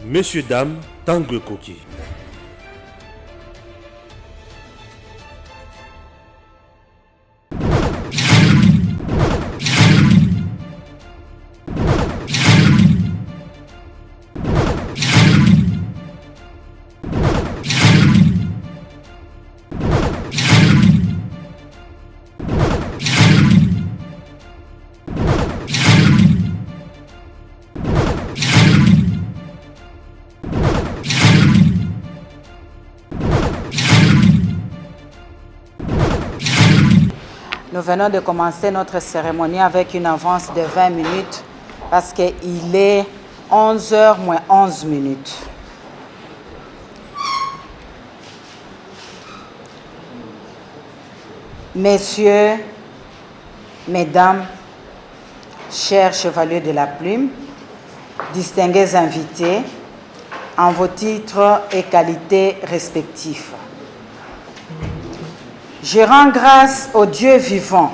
Messieurs, dames, Tanguy Koki. Nous venons de commencer notre cérémonie avec une avance de 20 minutes parce qu'il est 11h moins 11 minutes. Messieurs, mesdames, chers chevaliers de la plume, distingués invités, en vos titres et qualités respectifs. Je rends grâce au Dieu vivant,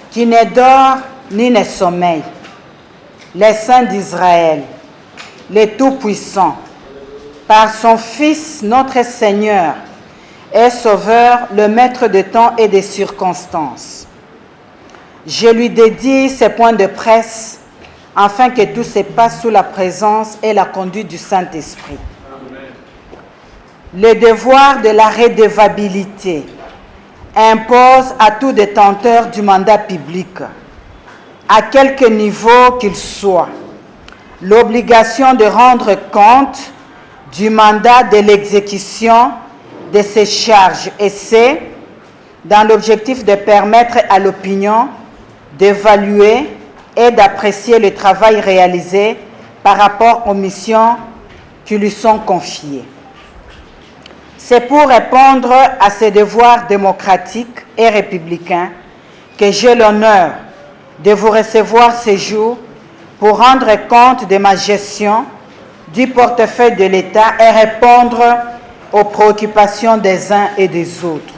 qui ne dort ni ne sommeille, les saints d'Israël, le Tout-Puissant, par son Fils, notre Seigneur et Sauveur, le Maître de temps et des circonstances. Je lui dédie ces points de presse, afin que tout se passe sous la présence et la conduite du Saint-Esprit. Le devoir de la redevabilité impose à tout détenteur du mandat public, à quelque niveau qu'il soit, l'obligation de rendre compte du mandat de l'exécution de ses charges, et c'est dans l'objectif de permettre à l'opinion d'évaluer et d'apprécier le travail réalisé par rapport aux missions qui lui sont confiées. C'est pour répondre à ces devoirs démocratiques et républicains que j'ai l'honneur de vous recevoir ce jour pour rendre compte de ma gestion du portefeuille de l'État et répondre aux préoccupations des uns et des autres.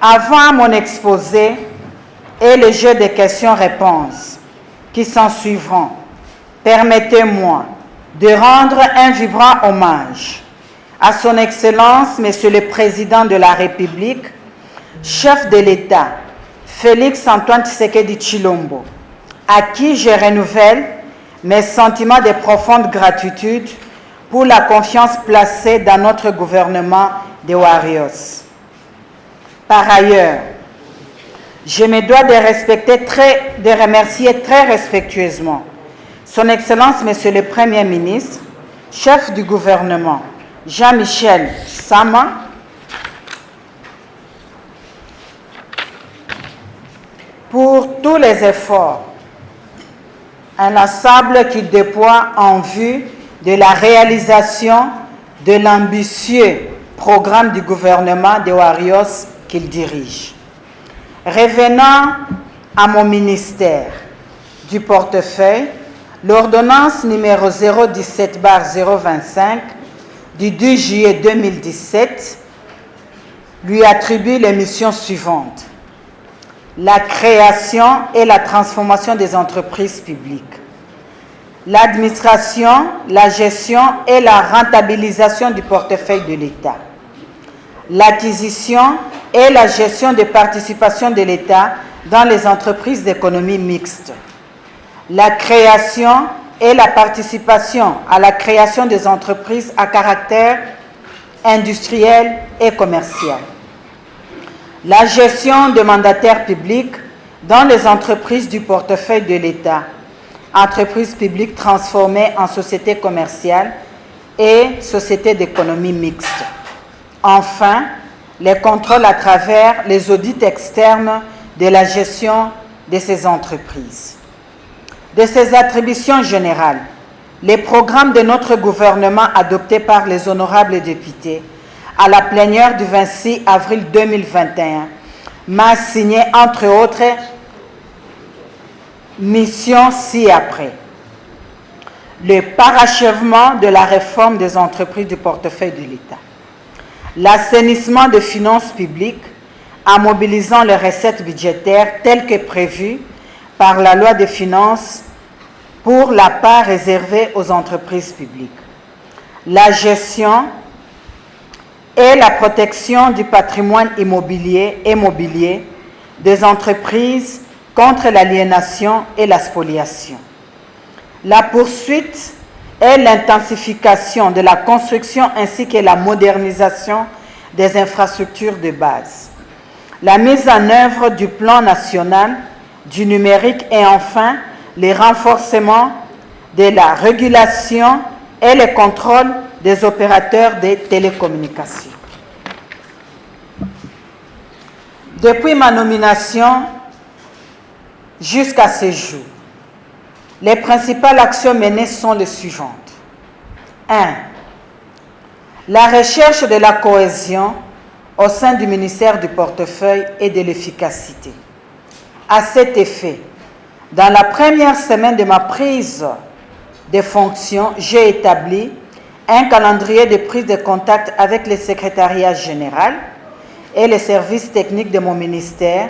Avant mon exposé et le jeu de questions-réponses qui s'en suivront, permettez-moi de rendre un vibrant hommage à son Excellence, Monsieur le Président de la République, chef de l'État, Félix-Antoine Tshisekedi Tshilombo, à qui je renouvelle mes sentiments de profonde gratitude pour la confiance placée dans notre gouvernement de Warriors. Par ailleurs, je me dois de remercier très respectueusement son Excellence, Monsieur le Premier ministre, chef du gouvernement, Jean-Michel Sama, pour tous les efforts inlassables qu'il déploie en vue de la réalisation de l'ambitieux programme du gouvernement de Warriors qu'il dirige. Revenant à mon ministère du portefeuille, l'ordonnance numéro 017/025 du 2 juillet 2017 lui attribue les missions suivantes: la création et la transformation des entreprises publiques, l'administration, la gestion et la rentabilisation du portefeuille de l'État, l'acquisition et la gestion des participations de l'État dans les entreprises d'économie mixte, la création et la participation à la création des entreprises à caractère industriel et commercial, la gestion des mandataires publics dans les entreprises du portefeuille de l'État, entreprises publiques transformées en sociétés commerciales et sociétés d'économie mixte. Enfin, les contrôles à travers les audits externes de la gestion de ces entreprises. De ces attributions générales, les programmes de notre gouvernement adoptés par les honorables députés à la plénière du 26 avril 2021 m'a assigné, entre autres, missions ci-après. Le parachèvement de la réforme des entreprises du portefeuille de l'État. L'assainissement des finances publiques en mobilisant les recettes budgétaires telles que prévues par la loi des finances pour la part réservée aux entreprises publiques. La gestion et la protection du patrimoine immobilier et mobilier des entreprises contre l'aliénation et la spoliation. La poursuite et l'intensification de la construction ainsi que la modernisation des infrastructures de base. La mise en œuvre du plan national du numérique et enfin les renforcements de la régulation et le contrôle des opérateurs des télécommunications. Depuis ma nomination jusqu'à ce jour, les principales actions menées sont les suivantes. 1. La recherche de la cohésion au sein du ministère du portefeuille et de l'efficacité. À cet effet, dans la première semaine de ma prise de fonction, j'ai établi un calendrier de prise de contact avec le secrétariat général et les services techniques de mon ministère,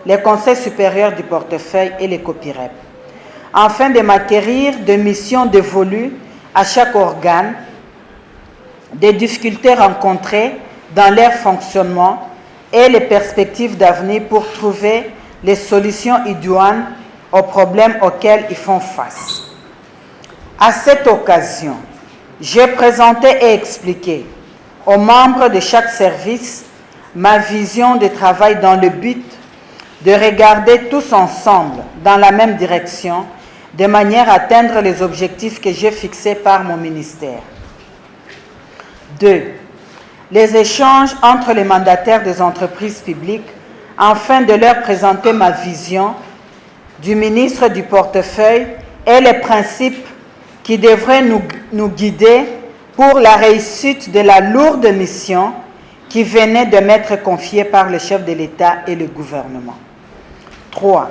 le Conseil supérieur du portefeuille et les COPIREP, afin de m'acquérir de missions dévolues à chaque organe, des difficultés rencontrées dans leur fonctionnement et les perspectives d'avenir pour trouver les solutions idoines aux problèmes auxquels ils font face. À cette occasion, j'ai présenté et expliqué aux membres de chaque service ma vision de travail dans le but de regarder tous ensemble dans la même direction de manière à atteindre les objectifs que j'ai fixés par mon ministère. 2. Les échanges entre les mandataires des entreprises publiques afin de leur présenter ma vision du ministre du portefeuille et les principes qui devraient nous guider pour la réussite de la lourde mission qui venait de m'être confiée par le chef de l'État et le gouvernement. 3.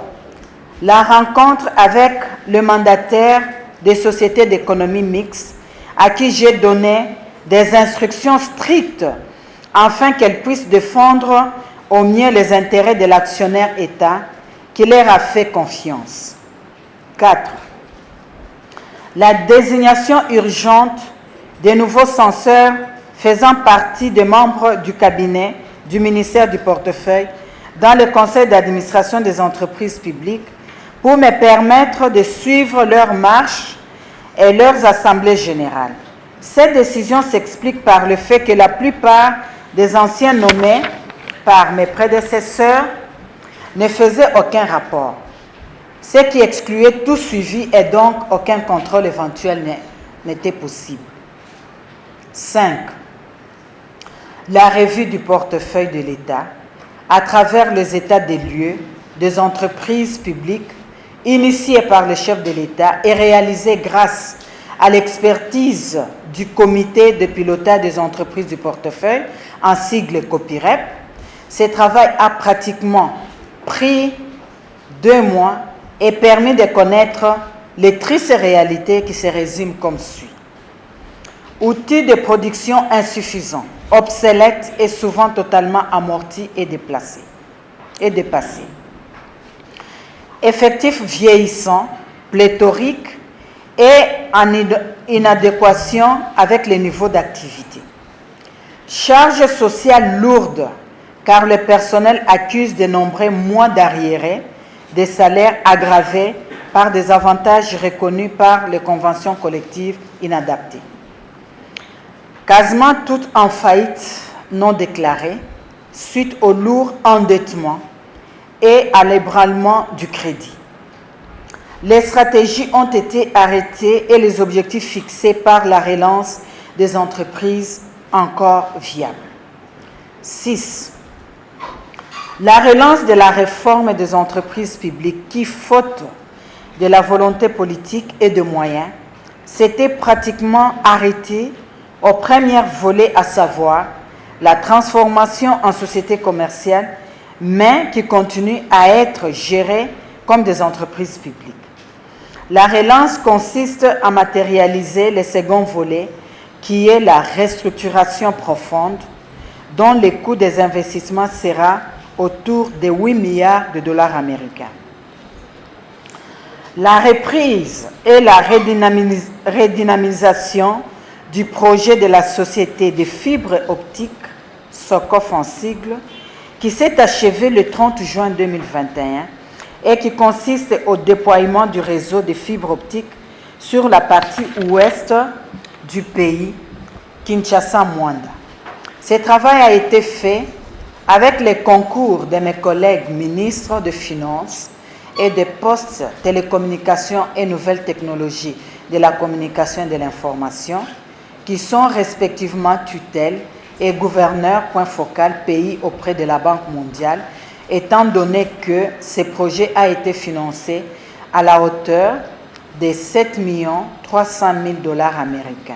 La rencontre avec le mandataire des sociétés d'économie mixte à qui j'ai donné des instructions strictes afin qu'elles puissent défendre au mieux les intérêts de l'actionnaire État qui leur a fait confiance. 4. La désignation urgente des nouveaux censeurs faisant partie des membres du cabinet du ministère du portefeuille dans le conseil d'administration des entreprises publiques pour me permettre de suivre leur marche et leurs assemblées générales. Cette décision s'explique par le fait que la plupart des anciens nommés par mes prédécesseurs ne faisaient aucun rapport, ce qui excluait tout suivi et donc aucun contrôle éventuel n'était possible. 5. La revue du portefeuille de l'État à travers les états des lieux des entreprises publiques initiée par le chef de l'État et réalisée grâce à l'expertise du comité de pilotage des entreprises du portefeuille, en sigle COPIREP. Ce travail a pratiquement pris 2 mois et permis de connaître les tristes réalités qui se résument comme suit. Outils de production insuffisants, obsolètes et souvent totalement amortis et dépassés. Effectifs vieillissants, pléthoriques et en inadéquation avec les niveaux d'activité. Charges sociales lourdes, car le personnel accuse de nombreux mois d'arriérés, des salaires aggravés par des avantages reconnus par les conventions collectives inadaptées. Quasiment toutes en faillite non déclarée, suite au lourd endettement et à l'ébranlement du crédit. Les stratégies ont été arrêtées et les objectifs fixés par la relance des entreprises encore viables. 6. La relance de la réforme des entreprises publiques qui, faute de la volonté politique et de moyens, s'était pratiquement arrêtée au premier volet, à savoir la transformation en société commerciale, mais qui continue à être gérée comme des entreprises publiques. La relance consiste à matérialiser le second volet, qui est la restructuration profonde, dont le coût des investissements sera autour de 8 milliards de dollars américains. La reprise et la redynamisation du projet de la Société de fibres optiques, SOCOF en sigle, qui s'est achevé le 30 juin 2021 et qui consiste au déploiement du réseau de fibres optiques sur la partie ouest du pays, Kinshasa-Mwanda. Ce travail a été fait avec le concours de mes collègues ministres de Finances et des postes télécommunications et nouvelles technologies de la communication et de l'information, qui sont respectivement tutelle et gouverneur point focal pays auprès de la Banque mondiale, étant donné que ce projet a été financé à la hauteur de 7 300 000 $ américains.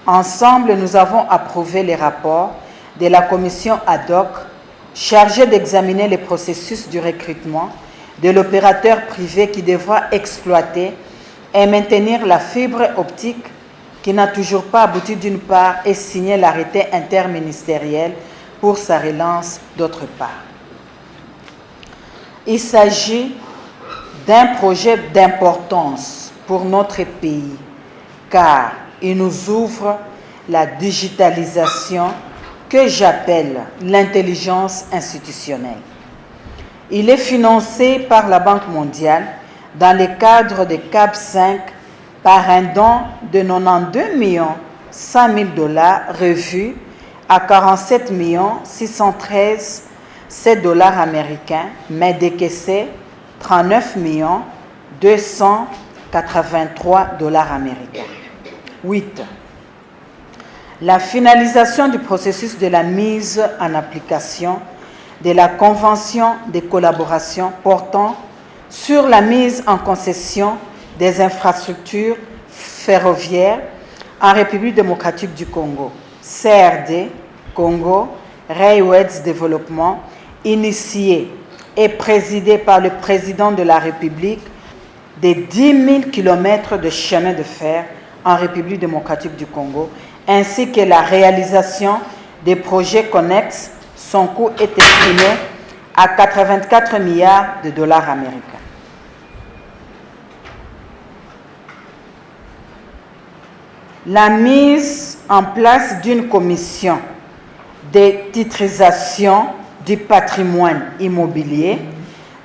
Ensemble, nous avons approuvé les rapports de la commission ad hoc chargée d'examiner les processus du recrutement de l'opérateur privé qui devra exploiter et maintenir la fibre optique qui n'a toujours pas abouti d'une part et signer l'arrêté interministériel pour sa relance d'autre part. Il s'agit d'un projet d'importance pour notre pays car il nous ouvre la digitalisation que j'appelle l'intelligence institutionnelle. Il est financé par la Banque mondiale dans le cadre de CAP 5 par un don de 92 100 000 $ revu à 47 613 $ américains, mais décaissé 39 283 $ américains. 8. La finalisation du processus de la mise en application de la Convention de collaboration portant sur la mise en concession des infrastructures ferroviaires en République démocratique du Congo, CRD, Congo Railways Development, initiée et présidée par le président de la République, de 10 000 km de chemin de fer en République démocratique du Congo, ainsi que la réalisation des projets connexes. Son coût est estimé à 84 milliards de $ américains. La mise en place d'une commission de titrisation du patrimoine immobilier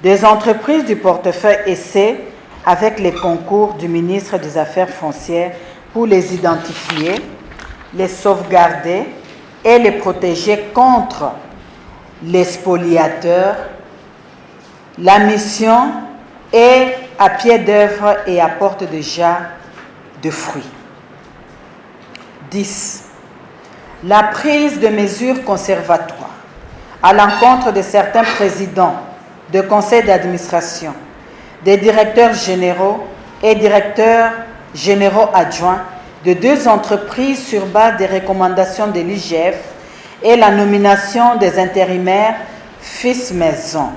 des entreprises du portefeuille essai avec les concours du ministre des Affaires foncières pour les identifier, les sauvegarder et les protéger contre les spoliateurs. La mission est à pied d'œuvre et apporte déjà de fruits. 10. La prise de mesures conservatoires à l'encontre de certains présidents de conseils d'administration, des directeurs généraux et directeurs généraux adjoints de 2 entreprises sur base des recommandations de l'IGF et la nomination des intérimaires fils maison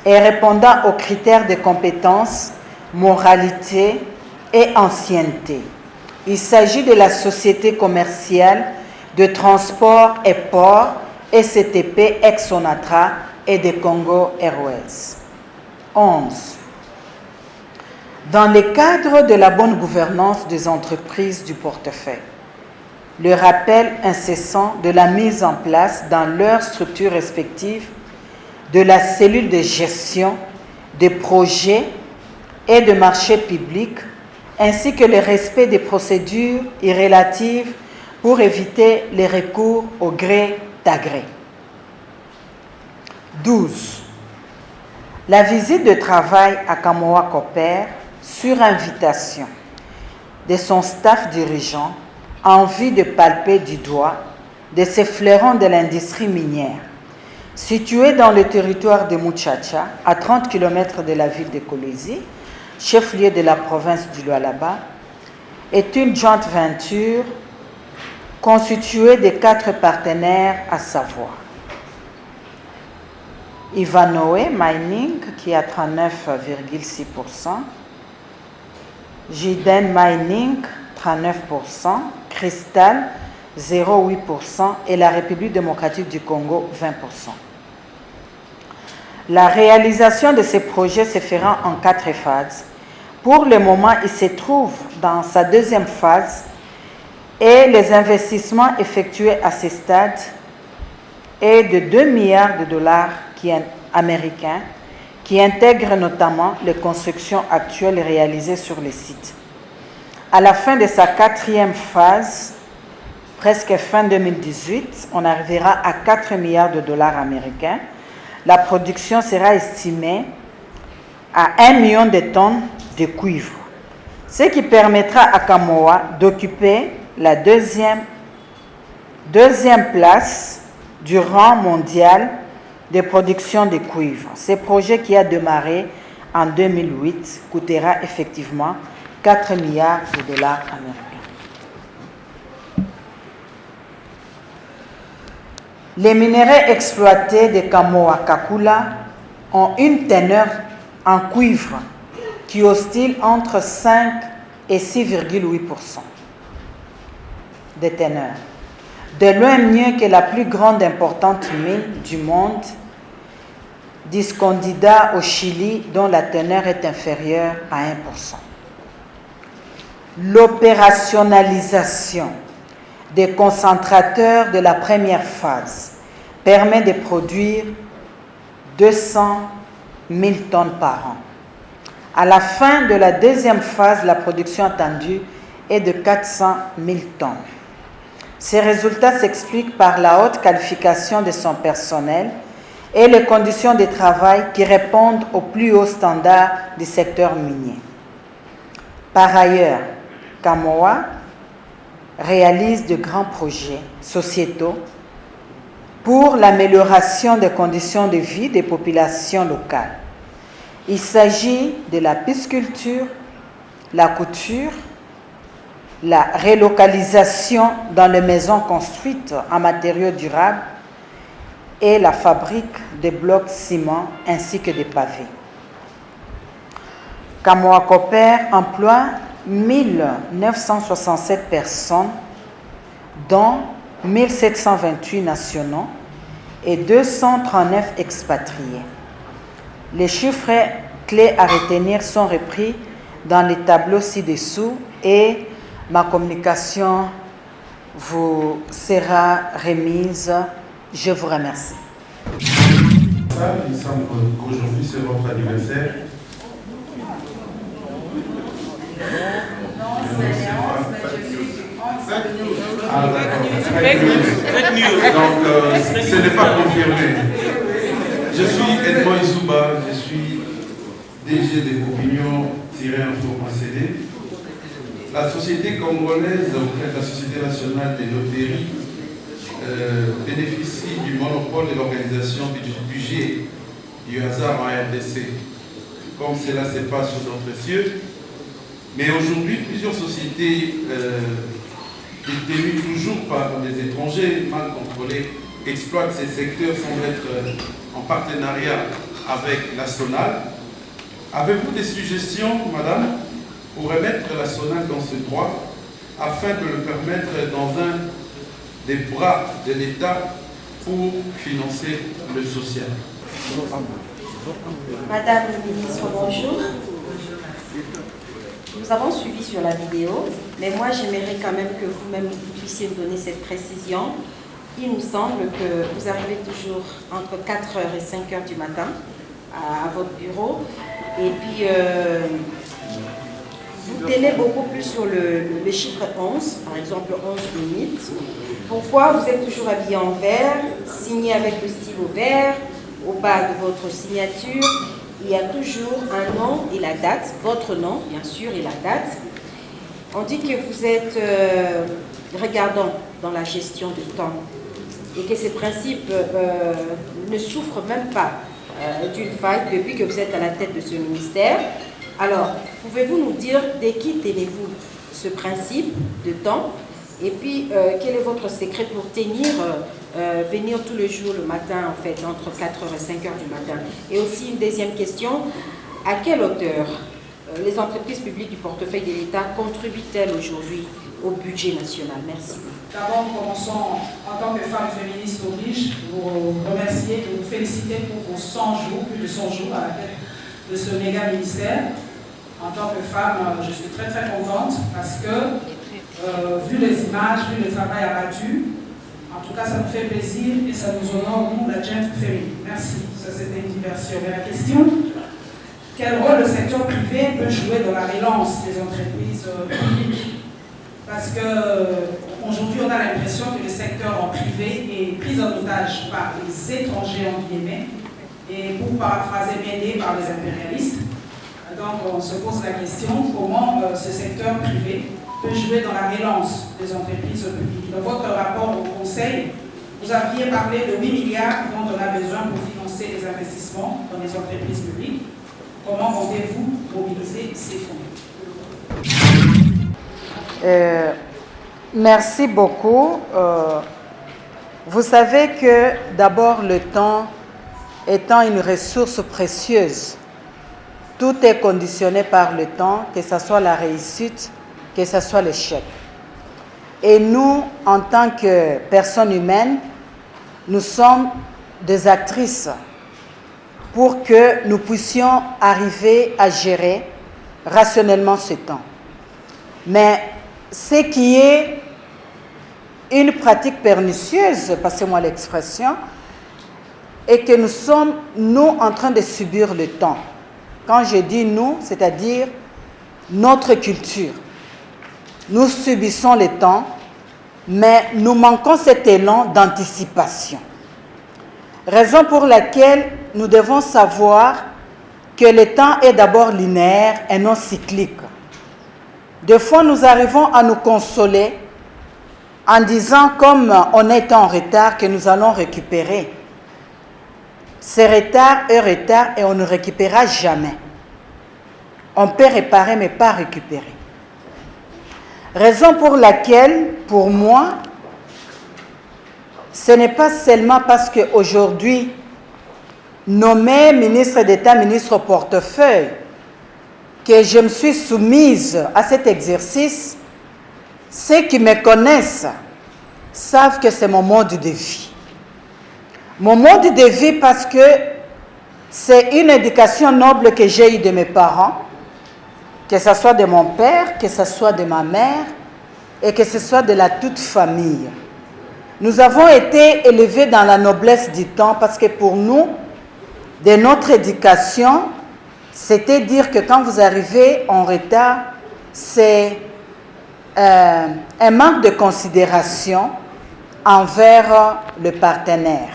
et répondant aux critères de compétences, moralité et ancienneté. Il s'agit de la Société commerciale de transport et port STP ex-Sonatra et de Congo Airways. 11. Dans le cadre de la bonne gouvernance des entreprises du portefeuille, le rappel incessant de la mise en place dans leurs structures respectives de la cellule de gestion des projets et de marchés publics, ainsi que le respect des procédures relatives pour éviter les recours au gré à gré. 12. La visite de travail à Kamoa Copper sur invitation de son staff dirigeant en vue de palper du doigt de ces fleurons de l'industrie minière, situé dans le territoire de Muchacha, à 30 km de la ville de Kolwezi, chef-lieu de la province du Lualaba, est une joint venture constituée de 4 partenaires, à savoir Ivanhoe Mining, qui est à 39,6%, Jiden Mining, 39%, Cristal, 0,8% et la République démocratique du Congo, 20%. La réalisation de ces projets se fera en 4 phases Pour le moment, il se trouve dans sa deuxième phase et les investissements effectués à ce stade est de 2 milliards de dollars américains qui intègrent notamment les constructions actuelles réalisées sur le site. À la fin de sa quatrième phase, presque fin 2018, on arrivera à 4 milliards de dollars américains. La production sera estimée à 1 million de tonnes de cuivre, ce qui permettra à Kamoa d'occuper la deuxième place du rang mondial de production de cuivre. Ce projet qui a démarré en 2008 coûtera effectivement 4 milliards de dollars américains. Les minerais exploités de Kamoa-Kakula ont une teneur en cuivre qui oscille entre 5 et 6,8% de teneur. De loin mieux que la plus grande importante mine du monde, d'Escondida au Chili, dont la teneur est inférieure à 1%. L'opérationnalisation des concentrateurs de la première phase permet de produire 200 000 tonnes par an. À la fin de la deuxième phase, la production attendue est de 400 000 tonnes. Ces résultats s'expliquent par la haute qualification de son personnel et les conditions de travail qui répondent aux plus hauts standards du secteur minier. Par ailleurs, Kamoa réalise de grands projets sociétaux pour l'amélioration des conditions de vie des populations locales. Il s'agit de la pisciculture, la couture, la relocalisation dans les maisons construites en matériaux durables et la fabrique de blocs ciment ainsi que des pavés. Kamoa Copper emploie 1967 personnes, dont 1728 nationaux et 239 expatriés. Les chiffres clés à retenir sont repris dans les tableaux ci-dessous et ma communication vous sera remise. Je vous remercie. Il semble qu'aujourd'hui c'est votre anniversaire. Donc, ce n'est pas confirmé. Je suis Edmond Isouba, je suis DG de Opinion-Info.cd. La société congolaise, la Société nationale des loteries, bénéficie du monopole de l'organisation du budget du hasard en RDC, comme cela se passe sur d'autres cieux. Mais aujourd'hui, plusieurs sociétés détenues toujours par des étrangers mal contrôlés exploitent ces secteurs sans être en partenariat avec la SONAL. Avez-vous des suggestions, madame, pour remettre la SONAL dans ce droit afin de le permettre dans un des bras de l'État pour financer le social? Madame la ministre, bonjour. Nous avons suivi sur la vidéo, mais moi j'aimerais quand même que vous-même vous puissiez me donner cette précision. Il nous semble que vous arrivez toujours entre 4h et 5h du matin à votre bureau, et puis vous tenez beaucoup plus sur le chiffre 11, par exemple 11 minutes. Pourquoi vous êtes toujours habillé en vert, signé avec le stylo vert, au bas de votre signature? Il y a toujours un nom et la date, votre nom bien sûr et la date. On dit que vous êtes regardant dans la gestion du temps et que ces principes ne souffrent même pas d'une faille depuis que vous êtes à la tête de ce ministère. Alors, pouvez-vous nous dire de qui tenez-vous ce principe de temps? Et puis, quel est votre secret pour venir tous les jours le matin, en fait, entre 4h et 5h du matin? Et aussi, une deuxième question, à quelle hauteur les entreprises publiques du portefeuille de l'État contribuent-elles aujourd'hui au budget national? Merci. D'abord, commençons en tant que femme féministe oblige, vous remercier et vous féliciter pour vos 100 jours, plus de 100 jours à la tête de ce méga ministère. En tant que femme, je suis très très contente parce que, vu les images, vu le travail abattu, en tout cas ça nous fait plaisir et ça nous honore, nous, la Gent féminine. Merci, ça c'était une diversion. Mais la question, quel rôle le secteur privé peut jouer dans la relance des entreprises publiques? Parce qu'aujourd'hui, on a l'impression que le secteur en privé est pris en otage par les étrangers, entre guillemets, et pour paraphraser, aidé par les impérialistes. Donc, on se pose la question, comment ce secteur privé peut jouer dans la relance des entreprises publiques? Dans votre rapport au Conseil, vous aviez parlé de 8 milliards dont on a besoin pour financer les investissements dans les entreprises publiques. Comment comptez-vous mobiliser ces fonds? Merci beaucoup. Vous savez que d'abord le temps étant une ressource précieuse, tout est conditionné par le temps, que ce soit la réussite, que ce soit l'échec. Et nous, en tant que personnes humaines, nous sommes des actrices pour que nous puissions arriver à gérer rationnellement ce temps. Mais ce qui est une pratique pernicieuse, passez-moi l'expression, est que nous sommes, nous, en train de subir le temps. Quand je dis nous, c'est-à-dire notre culture. Nous subissons le temps, mais nous manquons cet élan d'anticipation. Raison pour laquelle nous devons savoir que le temps est d'abord linéaire et non cyclique. Des fois, nous arrivons à nous consoler en disant, comme on est en retard, que nous allons récupérer. C'est retard et on ne récupérera jamais. On peut réparer, mais pas récupérer. Raison pour laquelle, pour moi, ce n'est pas seulement parce qu'aujourd'hui, nommé ministre d'État, ministre au portefeuille, que je me suis soumise à cet exercice. Ceux qui me connaissent savent que c'est mon mode de vie. Mon mode de vie parce que c'est une éducation noble que j'ai eue de mes parents, que ce soit de mon père, que ce soit de ma mère et que ce soit de la toute famille. Nous avons été élevés dans la noblesse du temps parce que pour nous, de notre éducation, c'était dire que quand vous arrivez en retard, c'est un manque de considération envers le partenaire.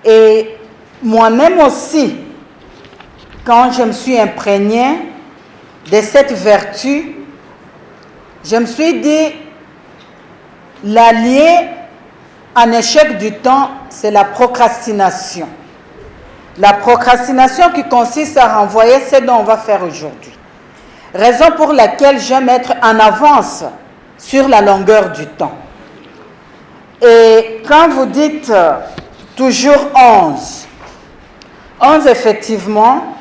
Et moi-même aussi, quand je me suis imprégnée de cette vertu, je me suis dit, l'allié en échec du temps, c'est la procrastination. La procrastination qui consiste à renvoyer ce dont on va faire aujourd'hui. Raison pour laquelle j'aime être en avance sur la longueur du temps. Et quand vous dites toujours 11, 11 effectivement,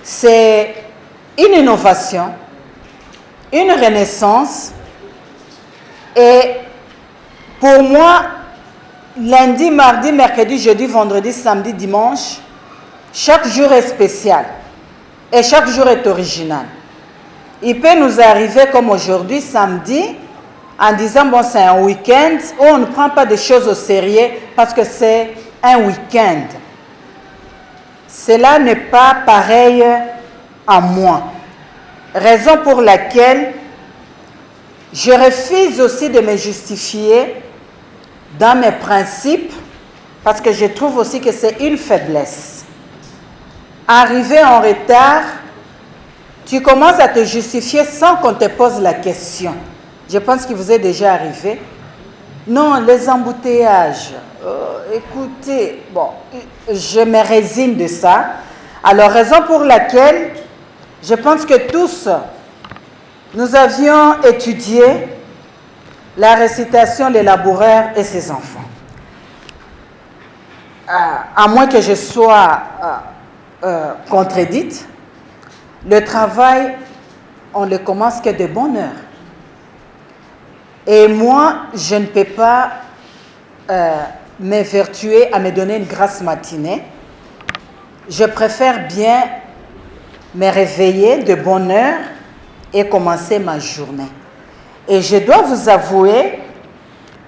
c'est une innovation, une renaissance. Et pour moi, lundi, mardi, mercredi, jeudi, vendredi, samedi, dimanche, chaque jour est spécial et chaque jour est original. Il peut nous arriver comme aujourd'hui, samedi, en disant, bon, c'est un week-end, où on ne prend pas des choses au sérieux parce que c'est un week-end. Cela n'est pas pareil à moi. Raison pour laquelle je refuse aussi de me justifier dans mes principes, parce que je trouve aussi que c'est une faiblesse. Arriver en retard, tu commences à te justifier sans qu'on te pose la question. Je pense qu'il vous est déjà arrivé. Non, les embouteillages. Écoutez, bon, je me résigne de ça. Alors, raison pour laquelle je pense que tous, nous avions étudié la récitation des laboureurs et ses enfants. À moins que je sois contredite, le travail, on ne commence que de bonne heure. Et moi, je ne peux pas m'évertuer à me donner une grasse matinée. Je préfère bien me réveiller de bonne heure et commencer ma journée. Et je dois vous avouer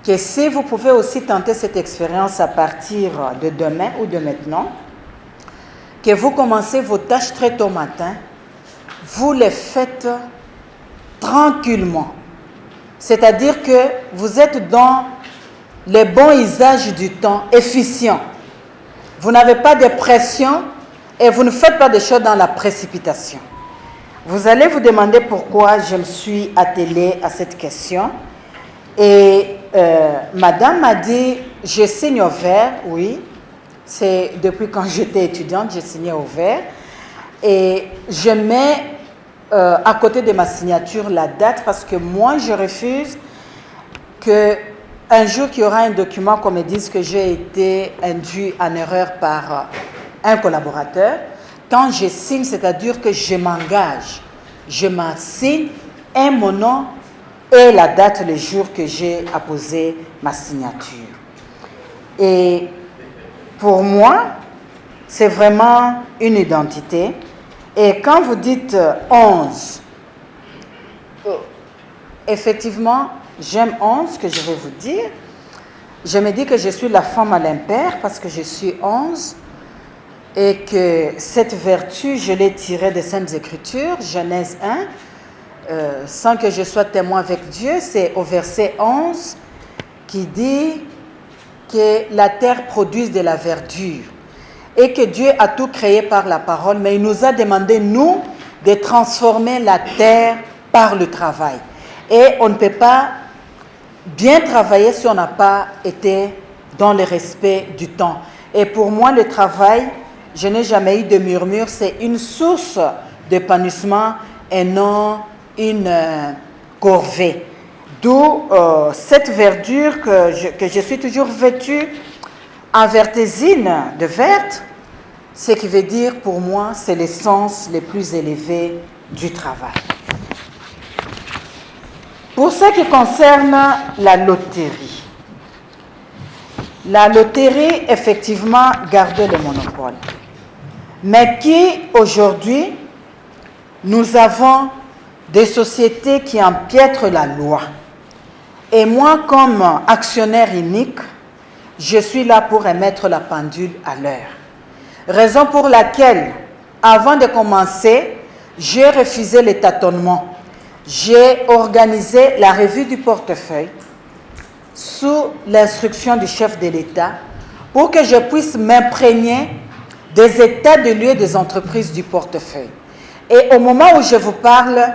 que si vous pouvez aussi tenter cette expérience à partir de demain ou de maintenant, que vous commencez vos tâches très tôt matin, vous les faites tranquillement. C'est-à-dire que vous êtes dans le bon usage du temps, efficient. Vous n'avez pas de pression et vous ne faites pas des choses dans la précipitation. Vous allez vous demander pourquoi je me suis attelée à cette question. Et madame m'a dit, je signe au vert, oui. C'est depuis quand j'étais étudiante, j'ai signé au vert. Et je mets à côté de ma signature la date parce que moi, je refuse qu'un jour qu'il y aura un document qu'on me dise que j'ai été induit en erreur par un collaborateur. Quand je signe, c'est-à-dire que je m'engage, je m'assigne et mon nom et la date, le jour que j'ai apposé ma signature. Et pour moi, c'est vraiment une identité. Et quand vous dites 11, effectivement, j'aime 11, que je vais vous dire. Je me dis que je suis la femme à l'impair parce que je suis 11 et que cette vertu, je l'ai tirée des Saintes Écritures, Genèse 1, sans que je sois témoin avec Dieu, c'est au verset 11 qui dit que la terre produise de la verdure et que Dieu a tout créé par la parole, mais il nous a demandé, nous, de transformer la terre par le travail. Et on ne peut pas bien travailler si on n'a pas été dans le respect du temps. Et pour moi, le travail, je n'ai jamais eu de murmure, c'est une source d'épanouissement et non une corvée. D'où cette verdure que je suis toujours vêtue en vertésine de verte, ce qui veut dire pour moi, c'est l'essence le plus élevée du travail. Pour ce qui concerne la loterie, effectivement, gardait le monopole. Mais qui, aujourd'hui, nous avons des sociétés qui empiètrent la loi. Et moi, comme actionnaire unique, je suis là pour remettre la pendule à l'heure. Raison pour laquelle, avant de commencer, j'ai refusé les tâtonnements. J'ai organisé la revue du portefeuille sous l'instruction du chef de l'État pour que je puisse m'imprégner des états de lieu des entreprises du portefeuille. Et au moment où je vous parle,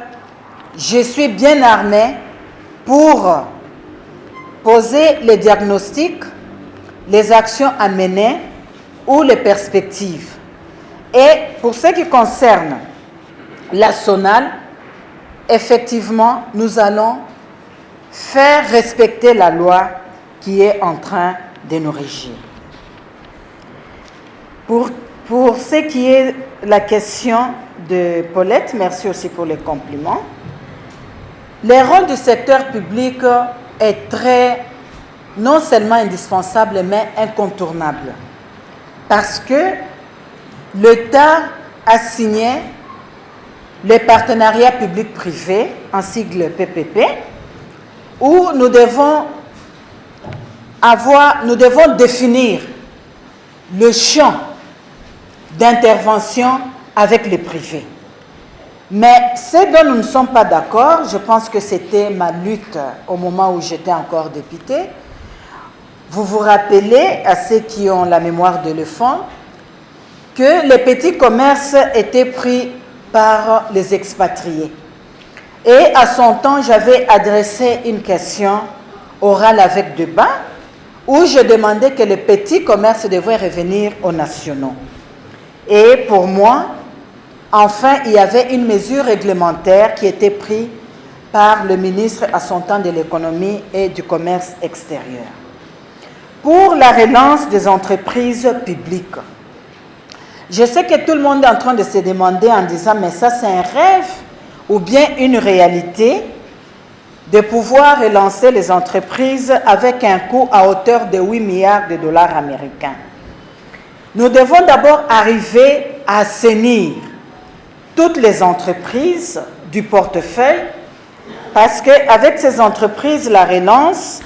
je suis bien armée pour poser les diagnostics, les actions à mener ou les perspectives. Et pour ce qui concerne la SONAL, effectivement, nous allons faire respecter la loi qui est en train de nous régir. Pour ce qui est la question de Paulette, merci aussi pour les compliments. Le rôle du secteur public est non seulement indispensable, mais incontournable. Parce que l'État a signé le partenariat public-privé, en sigle PPP, où nous devons définir le champ d'intervention avec le privé. Mais ce dont nous ne sommes pas d'accord, je pense que c'était ma lutte au moment où j'étais encore députée. Vous vous rappelez, à ceux qui ont la mémoire d'éléphant, que les petits commerces étaient pris par les expatriés. Et à son temps, j'avais adressé une question orale avec débat où je demandais que les petits commerces devaient revenir aux nationaux. Et pour moi, enfin, il y avait une mesure réglementaire qui était prise par le ministre à son temps de l'économie et du commerce extérieur. Pour la relance des entreprises publiques, je sais que tout le monde est en train de se demander en disant « mais ça c'est un rêve ou bien une réalité de pouvoir relancer les entreprises avec un coût à hauteur de 8 milliards de dollars américains ». Nous devons d'abord arriver à assainir toutes les entreprises du portefeuille, parce qu'avec ces entreprises, la relance,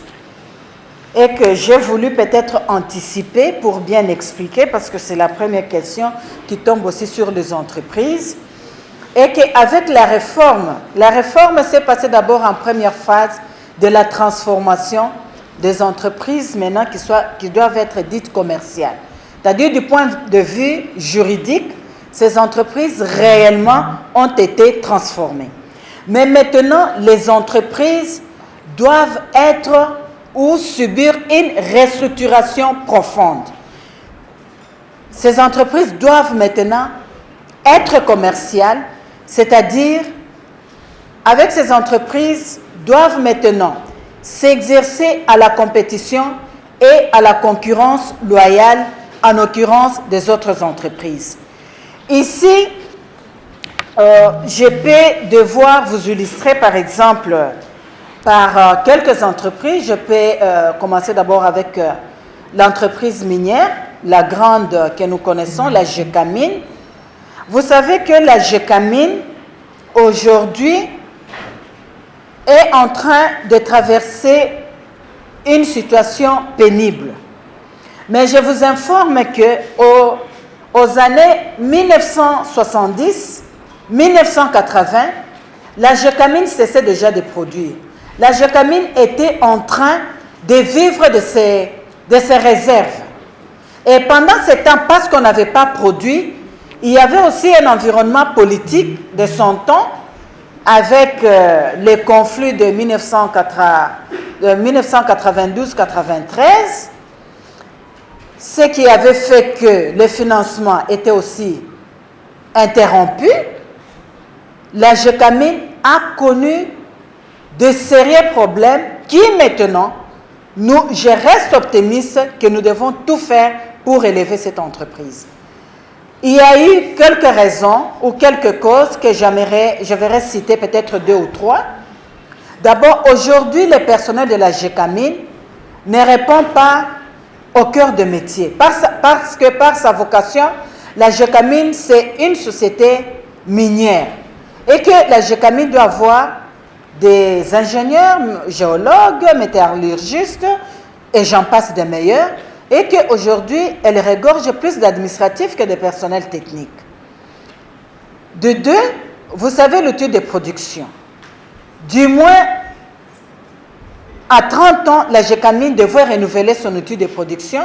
et que j'ai voulu peut-être anticiper pour bien expliquer, parce que c'est la première question qui tombe aussi sur les entreprises, et qu'avec la réforme s'est passée d'abord en première phase de la transformation des entreprises maintenant qui doivent être dites commerciales. C'est-à-dire du point de vue juridique, ces entreprises réellement ont été transformées. Mais maintenant, les entreprises doivent être ou subir une restructuration profonde. Ces entreprises doivent maintenant être commerciales, c'est-à-dire, avec ces entreprises, doivent maintenant s'exercer à la compétition et à la concurrence loyale, en l'occurrence des autres entreprises. Ici, je peux devoir vous illustrer, par exemple, par quelques entreprises. Je peux commencer d'abord avec l'entreprise minière, la grande que nous connaissons, la Gécamine. Vous savez que la Gécamine, aujourd'hui, est en train de traverser une situation pénible. Mais je vous informe que aux années 1970, 1980, la Gécamine cessait déjà de produire. La Gécamine était en train de vivre de ses réserves. Et pendant ce temps, parce qu'on n'avait pas produit, il y avait aussi un environnement politique de son temps, avec les conflits de 1992-93, ce qui avait fait que le financement était aussi interrompu. La Gécamine a connu de sérieux problèmes qui maintenant, je reste optimiste que nous devons tout faire pour élever cette entreprise. Il y a eu quelques raisons ou quelques causes que je verrai citer peut-être 2 ou 3. D'abord, aujourd'hui, le personnel de la Gécamine ne répond pas au cœur de métier. Parce que par sa vocation, la Gécamine, c'est une société minière. Et que la Gécamine doit avoir des ingénieurs, géologues, métallurgistes, et j'en passe des meilleurs. Et qu'aujourd'hui, elle regorge plus d'administratifs que de personnel technique. De 2, vous savez l'outil de production. Du moins, à 30 ans, la Gécamine devrait renouveler son outil de production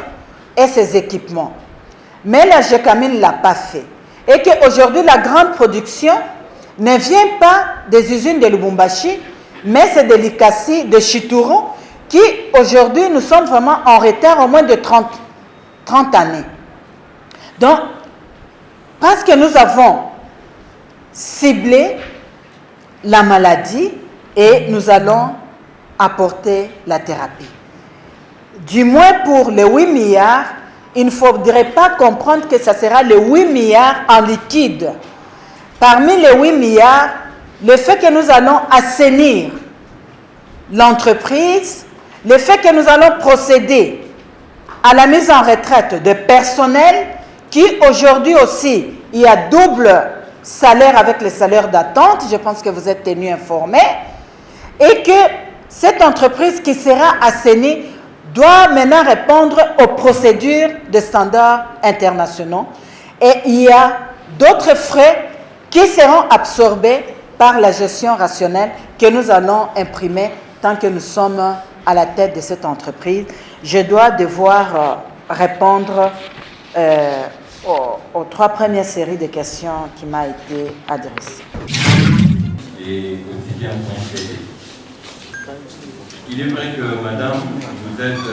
et ses équipements. Mais la Gécamine ne l'a pas fait. Et qu'aujourd'hui, la grande production ne vient pas des usines de Lubumbashi, mais c'est de l'Ikasi, de Chituro, qui aujourd'hui, nous sommes vraiment en retard au moins de 30 années. Donc, parce que nous avons ciblé la maladie et nous allons apporter la thérapie. Du moins pour les 8 milliards, il ne faudrait pas comprendre que ça sera les 8 milliards en liquide. Parmi les 8 milliards, le fait que nous allons assainir l'entreprise, le fait que nous allons procéder à la mise en retraite de personnel qui aujourd'hui aussi, il y a double salaire avec les salaires d'attente, je pense que vous êtes tenus informés, et que cette entreprise qui sera assainie doit maintenant répondre aux procédures de standards internationaux. Et il y a d'autres frais qui seront absorbés par la gestion rationnelle que nous allons imprimer tant que nous sommes à la tête de cette entreprise. Je dois devoir répondre aux 3 premières séries de questions qui m'ont été adressées. Et quotidien conseiller. Il est vrai que, madame, vous êtes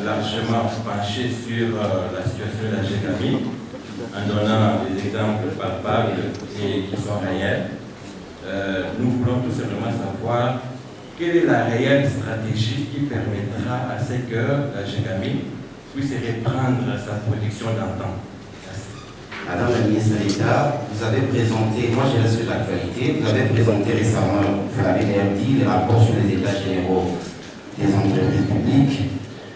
largement penchée sur la situation de la Gécamine, en donnant des exemples palpables et qui sont réels. Nous voulons tout simplement savoir quelle est la réelle stratégie qui permettra à ce que la Gécamine puisse reprendre sa production d'antan. Madame la ministre d'État, vous avez présenté, moi j'ai reçu l'actualité, vous avez présenté récemment, vous l'avez d'ailleurs dit, les rapports sur les états généraux des entreprises publiques.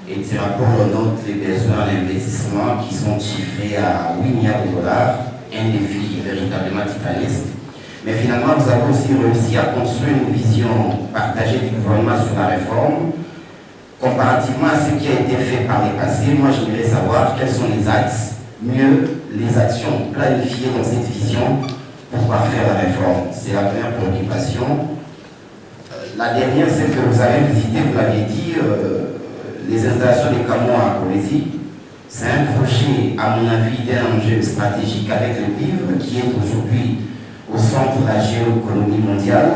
Et ces rapports notent les besoins d'investissement qui sont chiffrés à 8 milliards de dollars, un défi véritablement titanesque. Mais finalement, vous avez aussi réussi à construire une vision partagée du gouvernement sur la réforme. Comparativement à ce qui a été fait par les passés, moi j'aimerais savoir quels sont les axes, mieux les actions planifiées dans cette vision pour pouvoir faire la réforme. C'est la première préoccupation. La dernière, c'est que vous avez visité, vous l'avez dit, les installations des camions à Colésie. C'est un projet, à mon avis, d'un enjeu stratégique avec le livre qui est aujourd'hui au centre de la géoéconomie mondiale.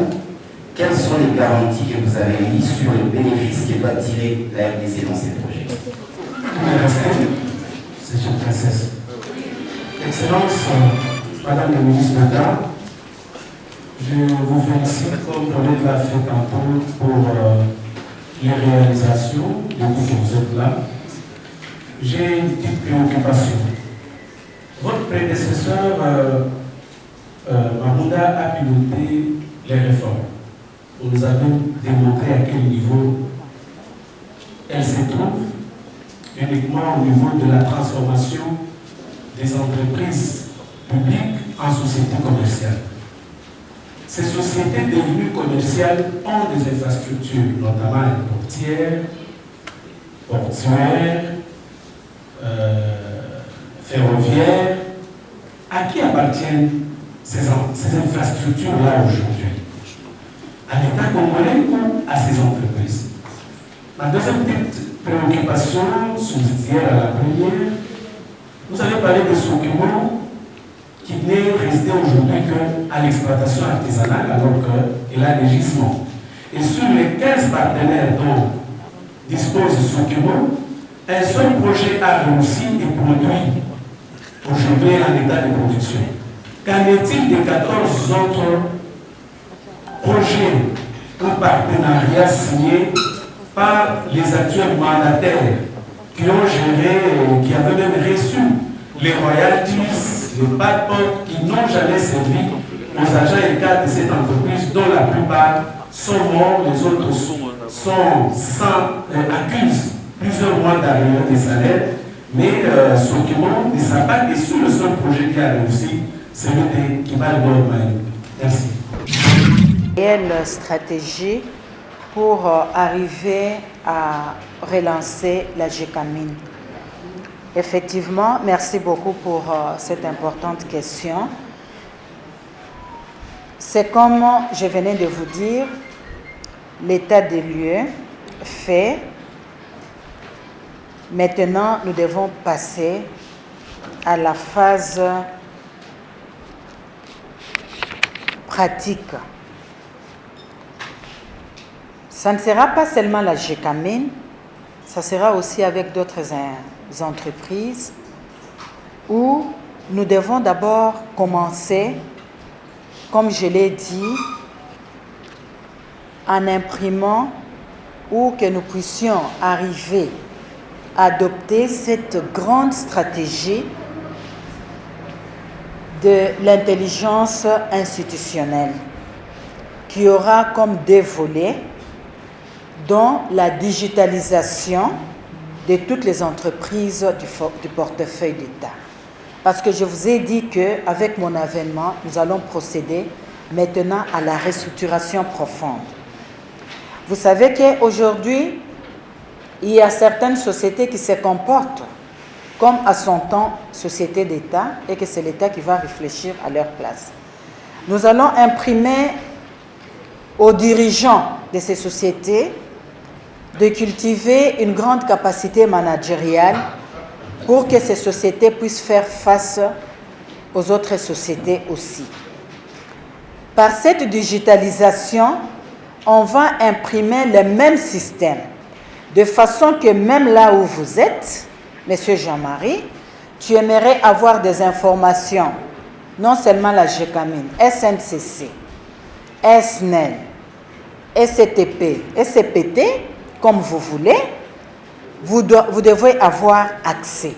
Quelles sont les garanties que vous avez mises sur les bénéfices que va tirer la RDC dans ces projets? C'est une princesse. Excellence, Madame la ministre d'État, je vous félicite comme collègue l'a fait tantôt pour les réalisations depuis que vous êtes là. J'ai une petite préoccupation. Votre prédécesseur, Mahmouda, a piloté les réformes. Vous nous avez démontré à quel niveau elles se trouvent, uniquement au niveau de la transformation des entreprises publiques en sociétés commerciales. Ces sociétés devenues commerciales ont des infrastructures, notamment portières, portuaires, ferroviaires. À qui appartiennent ces infrastructures-là aujourd'hui? À l'État congolais ou à ces entreprises? Ma deuxième petite préoccupation, subsidiaire à la première, vous avez parlé de Sokimo qui n'est resté aujourd'hui qu'à l'exploitation artisanale alors qu'elle a des gisements. Et sur les 15 partenaires dont dispose Sokimo, un seul projet a réussi et produit aujourd'hui en état de production. Qu'en est-il des 14 autres projets ou partenariats signés par les actuels mandataires qui ont géré, qui avaient même reçu les royalties, les bad-pots qui n'ont jamais servi aux agents et cadres de cette entreprise, dont la plupart sont morts, les autres accusent plusieurs mois d'arrière des salaires, mais Sokimo ne sera pas déçu. Le seul projet qui a réussi, c'est celui de Kibal Dormaï. Merci. Quelle stratégie pour arriver à relancer la GECAMIN? Effectivement, merci beaucoup pour cette importante question. C'est comme je venais de vous dire, l'état des lieux fait. Maintenant, nous devons passer à la phase pratique. Ça ne sera pas seulement la GECAMIN, ça sera aussi avec d'autres entreprises où nous devons d'abord commencer, comme je l'ai dit, en imprimant ou que nous puissions arriver à adopter cette grande stratégie de l'intelligence institutionnelle qui aura comme deux volets, dont la digitalisation de toutes les entreprises du portefeuille d'État. Parce que je vous ai dit qu'avec mon avènement, nous allons procéder maintenant à la restructuration profonde. Vous savez qu'aujourd'hui, il y a certaines sociétés qui se comportent comme à son temps société d'État et que c'est l'État qui va réfléchir à leur place. Nous allons imprimer aux dirigeants de ces sociétés de cultiver une grande capacité managériale pour que ces sociétés puissent faire face aux autres sociétés aussi. Par cette digitalisation, on va imprimer le même système, de façon que même là où vous êtes, Monsieur Jean-Marie, tu aimerais avoir des informations, non seulement la GECAMIN, SNCC, SNEL, SCTP, SCPT, comme vous voulez, vous devez avoir accès.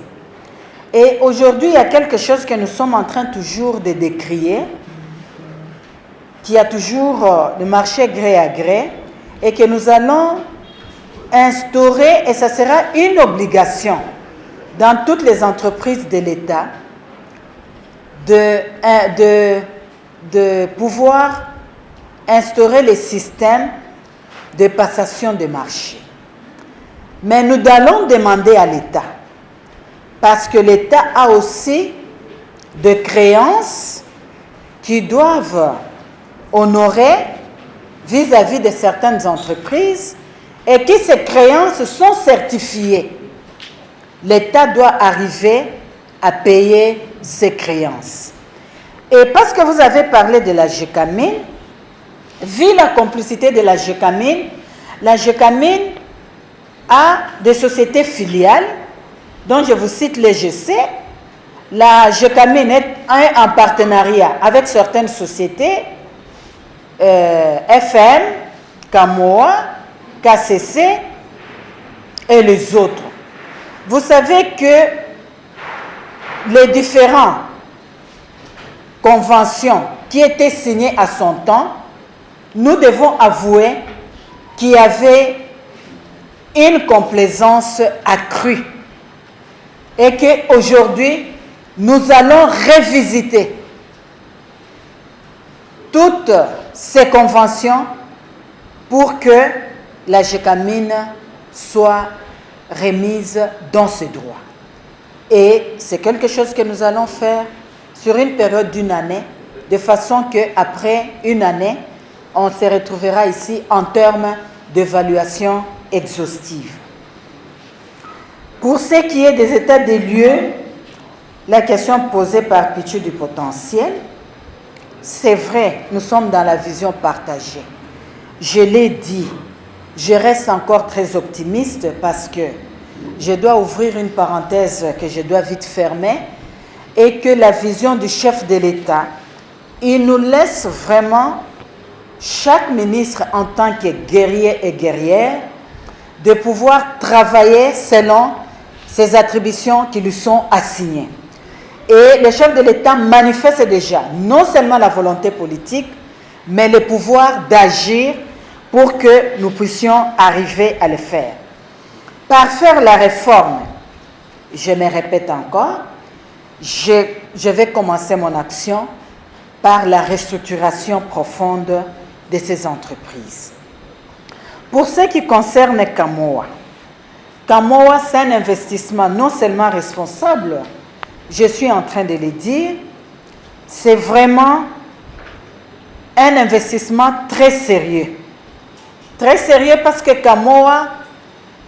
Et aujourd'hui, il y a quelque chose que nous sommes en train toujours de décrier, qui a toujours le marché gré à gré, et que nous allons instaurer, et ça sera une obligation dans toutes les entreprises de l'État, de de pouvoir instaurer les systèmes de passation de marché. Mais nous allons demander à l'État, parce que l'État a aussi des créances qui doivent honorer vis-à-vis de certaines entreprises et que ces créances sont certifiées. L'État doit arriver à payer ses créances. Et parce que vous avez parlé de la GECAMIN, vu la complicité de la GECAMIN a des sociétés filiales, dont je vous cite les GC. La GECAMIN est en partenariat avec certaines sociétés, FM, Camoa, KCC et les autres. Vous savez que les différentes conventions qui étaient signées à son temps, nous devons avouer qu'il y avait une complaisance accrue et qu'aujourd'hui, nous allons revisiter toutes ces conventions pour que la GECAMIN soit remise dans ses droits. Et c'est quelque chose que nous allons faire sur une période d'une année, de façon qu'après une année, on se retrouvera ici en termes d'évaluation exhaustive. Pour ce qui est des états des lieux, la question posée par Pichu du potentiel, c'est vrai, nous sommes dans la vision partagée. Je l'ai dit, je reste encore très optimiste parce que je dois ouvrir une parenthèse que je dois vite fermer et que la vision du chef de l'État, il nous laisse vraiment, chaque ministre en tant que guerrier et guerrière, de pouvoir travailler selon ses attributions qui lui sont assignées. Et le chef de l'État manifeste déjà non seulement la volonté politique, mais le pouvoir d'agir pour que nous puissions arriver à le faire. Par faire la réforme, je me répète encore, je vais commencer mon action par la restructuration profonde de ces entreprises. Pour ce qui concerne Camoa, Camoa, c'est un investissement non seulement responsable, je suis en train de le dire, c'est vraiment un investissement très sérieux. Très sérieux parce que Camoa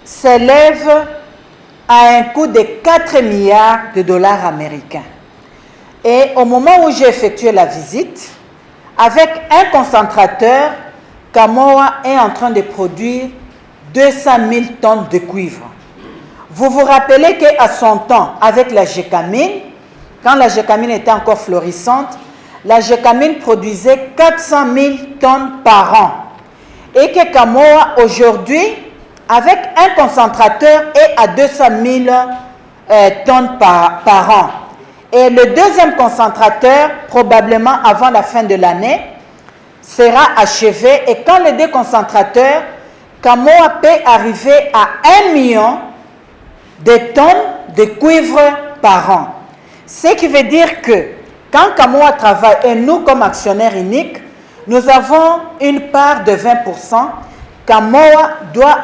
s'élève à un coût de 4 milliards de dollars américains. Et au moment où j'ai effectué la visite, avec un concentrateur, Camoa est en train de produire 200 000 tonnes de cuivre. Vous vous rappelez qu'à son temps, avec la GECAMIN, quand la GECAMIN était encore florissante, la GECAMIN produisait 400 000 tonnes par an. Et que Camoa, aujourd'hui, avec un concentrateur, est à 200 000 tonnes par an. Et le deuxième concentrateur, probablement avant la fin de l'année, sera achevé. Et quand les deux concentrateurs, Camoa peut arriver à 1 million de tonnes de cuivre par an. Ce qui veut dire que quand Camoa travaille, et nous comme actionnaires uniques, nous avons une part de 20%. Camoa doit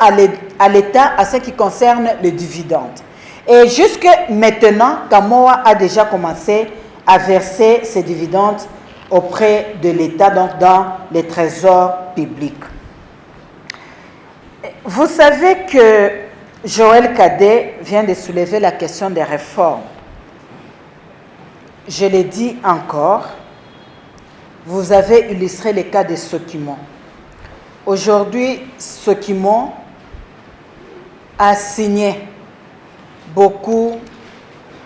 à l'État à ce qui concerne les dividendes. Et jusque maintenant, Camoa a déjà commencé à verser ses dividendes auprès de l'État, donc dans les trésors publics. Vous savez que Joël Cadet vient de soulever la question des réformes. Je l'ai dit encore, vous avez illustré le cas de Sokimon. Aujourd'hui, Sokimon a signé beaucoup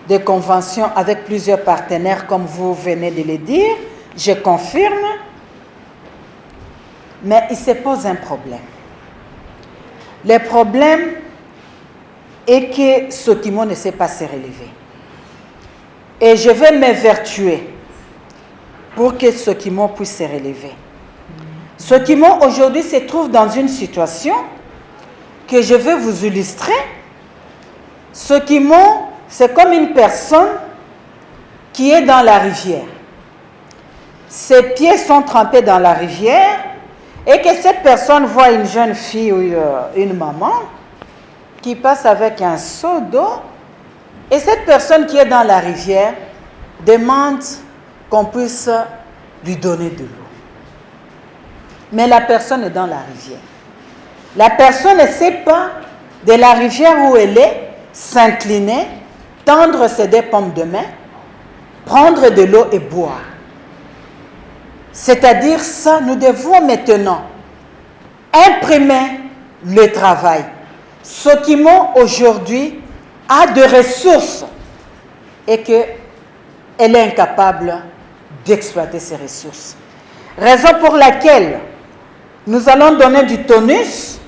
de conventions avec plusieurs partenaires, comme vous venez de le dire, je confirme, mais il se pose un problème. Le problème est que Sokimon ne sait pas se relever. Et je vais m'évertuer pour que Sokimon puisse se relever. Sokimon aujourd'hui se trouve dans une situation que je vais vous illustrer. Sokimon, c'est comme une personne qui est dans la rivière. ses pieds sont trempés dans la rivière et que cette personne voit une jeune fille ou une maman qui passe avec un seau d'eau, et cette personne qui est dans la rivière demande qu'on puisse lui donner de l'eau. Mais la personne est dans la rivière. La personne ne sait pas de la rivière où elle est s'incliner, tendre ses deux paumes de main, prendre de l'eau et boire. C'est-à-dire ça, nous devons maintenant imprimer le travail. Sokimo aujourd'hui a de ressources et qu'elle est incapable d'exploiter ces ressources. Raison pour laquelle nous allons donner du tonus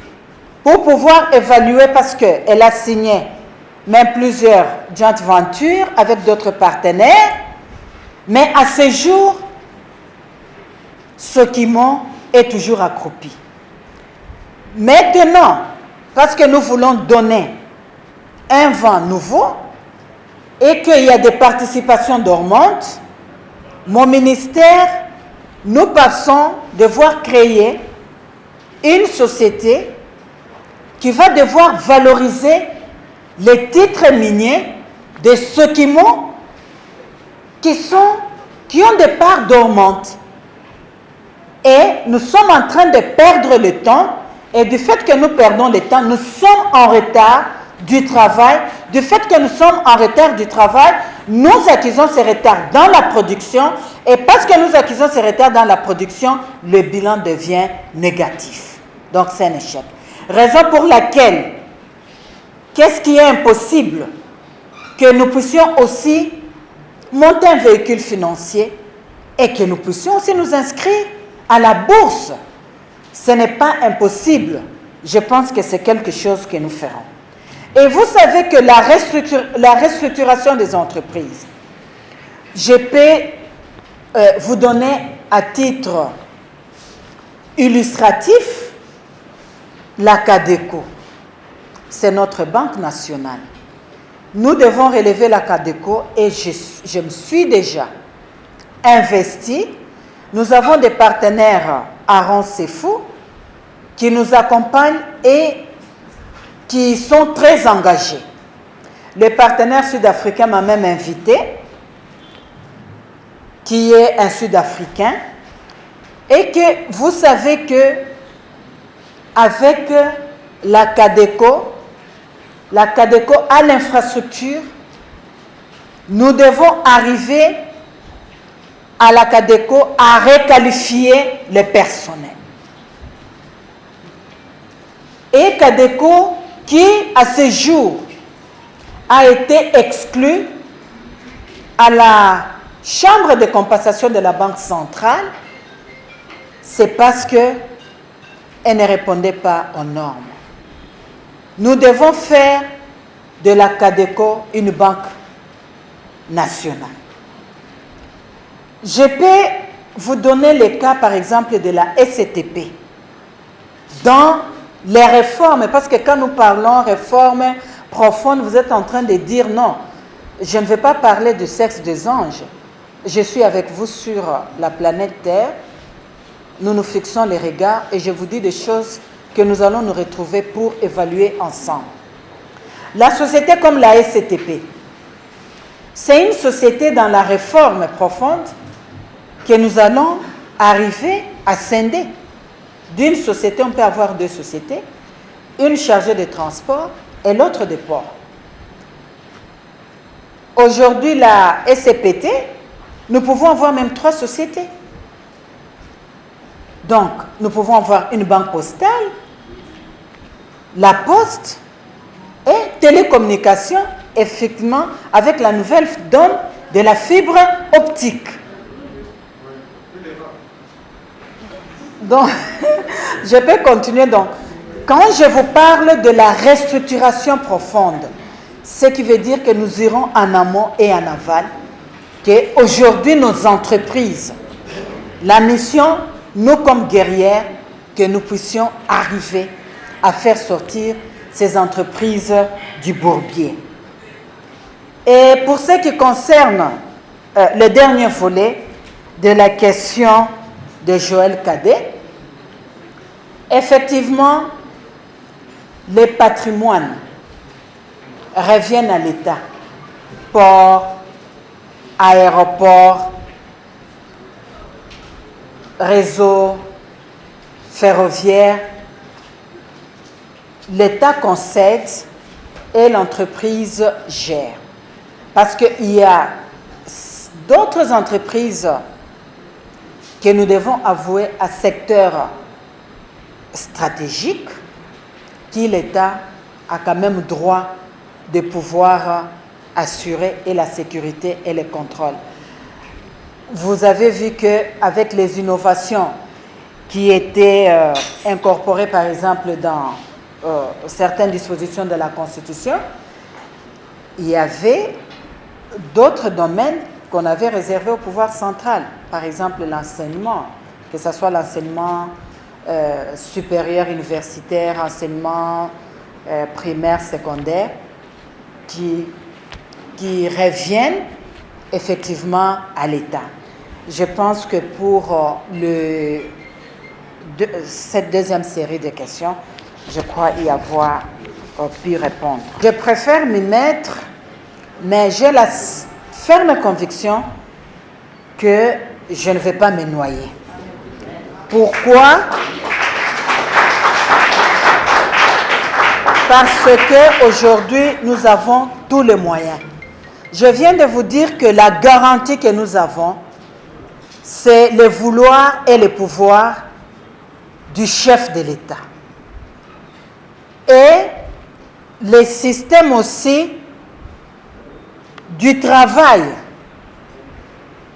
pour pouvoir évaluer, parce qu'elle a signé même plusieurs joint ventures avec d'autres partenaires, mais à ce jour, Sokimo est toujours accroupi. Maintenant, parce que nous voulons donner un vent nouveau et qu'il y a des participations dormantes, mon ministère, nous passons devoir créer une société qui va devoir valoriser les titres miniers de Sokimo qui ont des parts dormantes. Et nous sommes en train de perdre le temps, et du fait que nous perdons le temps, nous sommes en retard du travail. Du fait que nous sommes en retard du travail, nous accusons ces retards dans la production, et parce que nous accusons ces retards dans la production, le bilan devient négatif. Donc c'est un échec. Raison pour laquelle, qu'est-ce qui est impossible? Que nous puissions aussi monter un véhicule financier et que nous puissions aussi nous inscrire à la bourse. Ce n'est pas impossible. Je pense que c'est quelque chose que nous ferons. Et vous savez que la restructuration des entreprises, je peux vous donner à titre illustratif la Cadeco. C'est notre banque nationale. Nous devons relever la Cadeco et je me suis déjà investi. Nous avons des partenaires Aaron Sefou qui nous accompagnent et qui sont très engagés. Le partenaire sud-africain m'a même invité, qui est un Sud-Africain, et que vous savez que avec la Cadeco a l'infrastructure, nous devons arriver à la Cadeco à requalifier le personnel. Et Cadeco, qui à ce jour a été exclu à la chambre de compensation de la Banque centrale, c'est parce qu'elle ne répondait pas aux normes. Nous devons faire de la Cadeco une banque nationale. Je peux vous donner le cas, par exemple, de la SCTP. Dans les réformes, parce que quand nous parlons réformes profondes, vous êtes en train de dire non, je ne vais pas parler du sexe des anges. Je suis avec vous sur la planète Terre. Nous nous fixons les regards et je vous dis des choses que nous allons nous retrouver pour évaluer ensemble. La société comme la SCTP, c'est une société dans la réforme profonde que nous allons arriver à scinder. D'une société, on peut avoir deux sociétés, une chargée de transport et l'autre de port. Aujourd'hui, la SCPT, nous pouvons avoir même 3 sociétés. Donc, nous pouvons avoir une banque postale, la poste et télécommunications, effectivement, avec la nouvelle donne de la fibre optique. Donc, je peux continuer. Donc, quand je vous parle de la restructuration profonde, ce qui veut dire que nous irons en amont et en aval, qu'aujourd'hui nos entreprises, la mission, nous comme guerrières, que nous puissions arriver à faire sortir ces entreprises du bourbier. Et pour ce qui concerne le dernier volet, de la question de Joël Cadet. Effectivement, les patrimoines reviennent à l'État. Ports, aéroports, réseaux ferroviaires. L'État concède et l'entreprise gère. Parce qu'il y a d'autres entreprises que nous devons avouer à secteur stratégique qui l'État a quand même droit de pouvoir assurer et la sécurité et le contrôle. Vous avez vu qu'avec les innovations qui étaient incorporées par exemple dans certaines dispositions de la Constitution, il y avait d'autres domaines qu'on avait réservés au pouvoir central. Par exemple, l'enseignement, que ce soit l'enseignement supérieur, universitaire, enseignement primaire, secondaire, qui reviennent effectivement à l'État. Je pense que pour cette deuxième série de questions, je crois y avoir pu répondre. Je préfère m'y mettre, mais j'ai la ferme conviction que je ne vais pas me noyer. Pourquoi? Parce qu'aujourd'hui, nous avons tous les moyens. Je viens de vous dire que la garantie que nous avons, c'est le vouloir et le pouvoir du chef de l'État. Et le système aussi du travail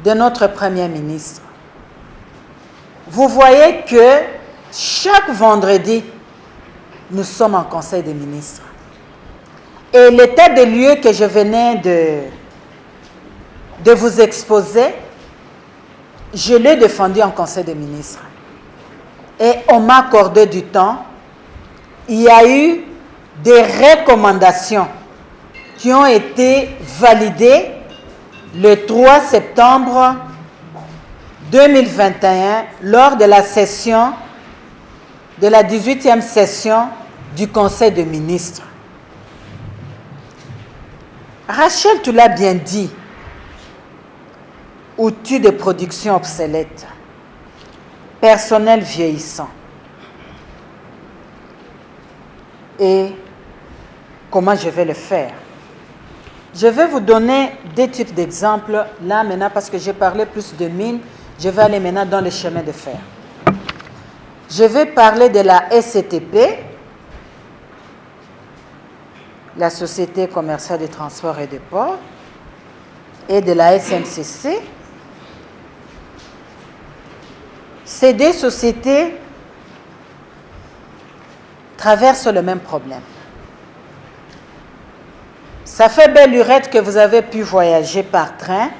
de notre Premier ministre. Vous voyez que chaque vendredi, nous sommes en Conseil des ministres. Et l'état des lieux que je venais de vous exposer, je l'ai défendu en Conseil des ministres. Et on m'a accordé du temps. Il y a eu des recommandations qui ont été validées le 3 septembre 2021 lors de la session de la 18e session du Conseil des ministres. Rachel, tu l'as bien dit, outils de production obsolètes, personnel vieillissant. Et comment je vais le faire? Je vais vous donner des types d'exemples là maintenant parce que j'ai parlé plus de mines. Je vais aller maintenant dans les chemins de fer. Je vais parler de la SCTP, la Société commerciale de transport et de port, et de la SNCC. Ces deux sociétés traversent le même problème. Ça fait belle lurette que vous avez pu voyager par train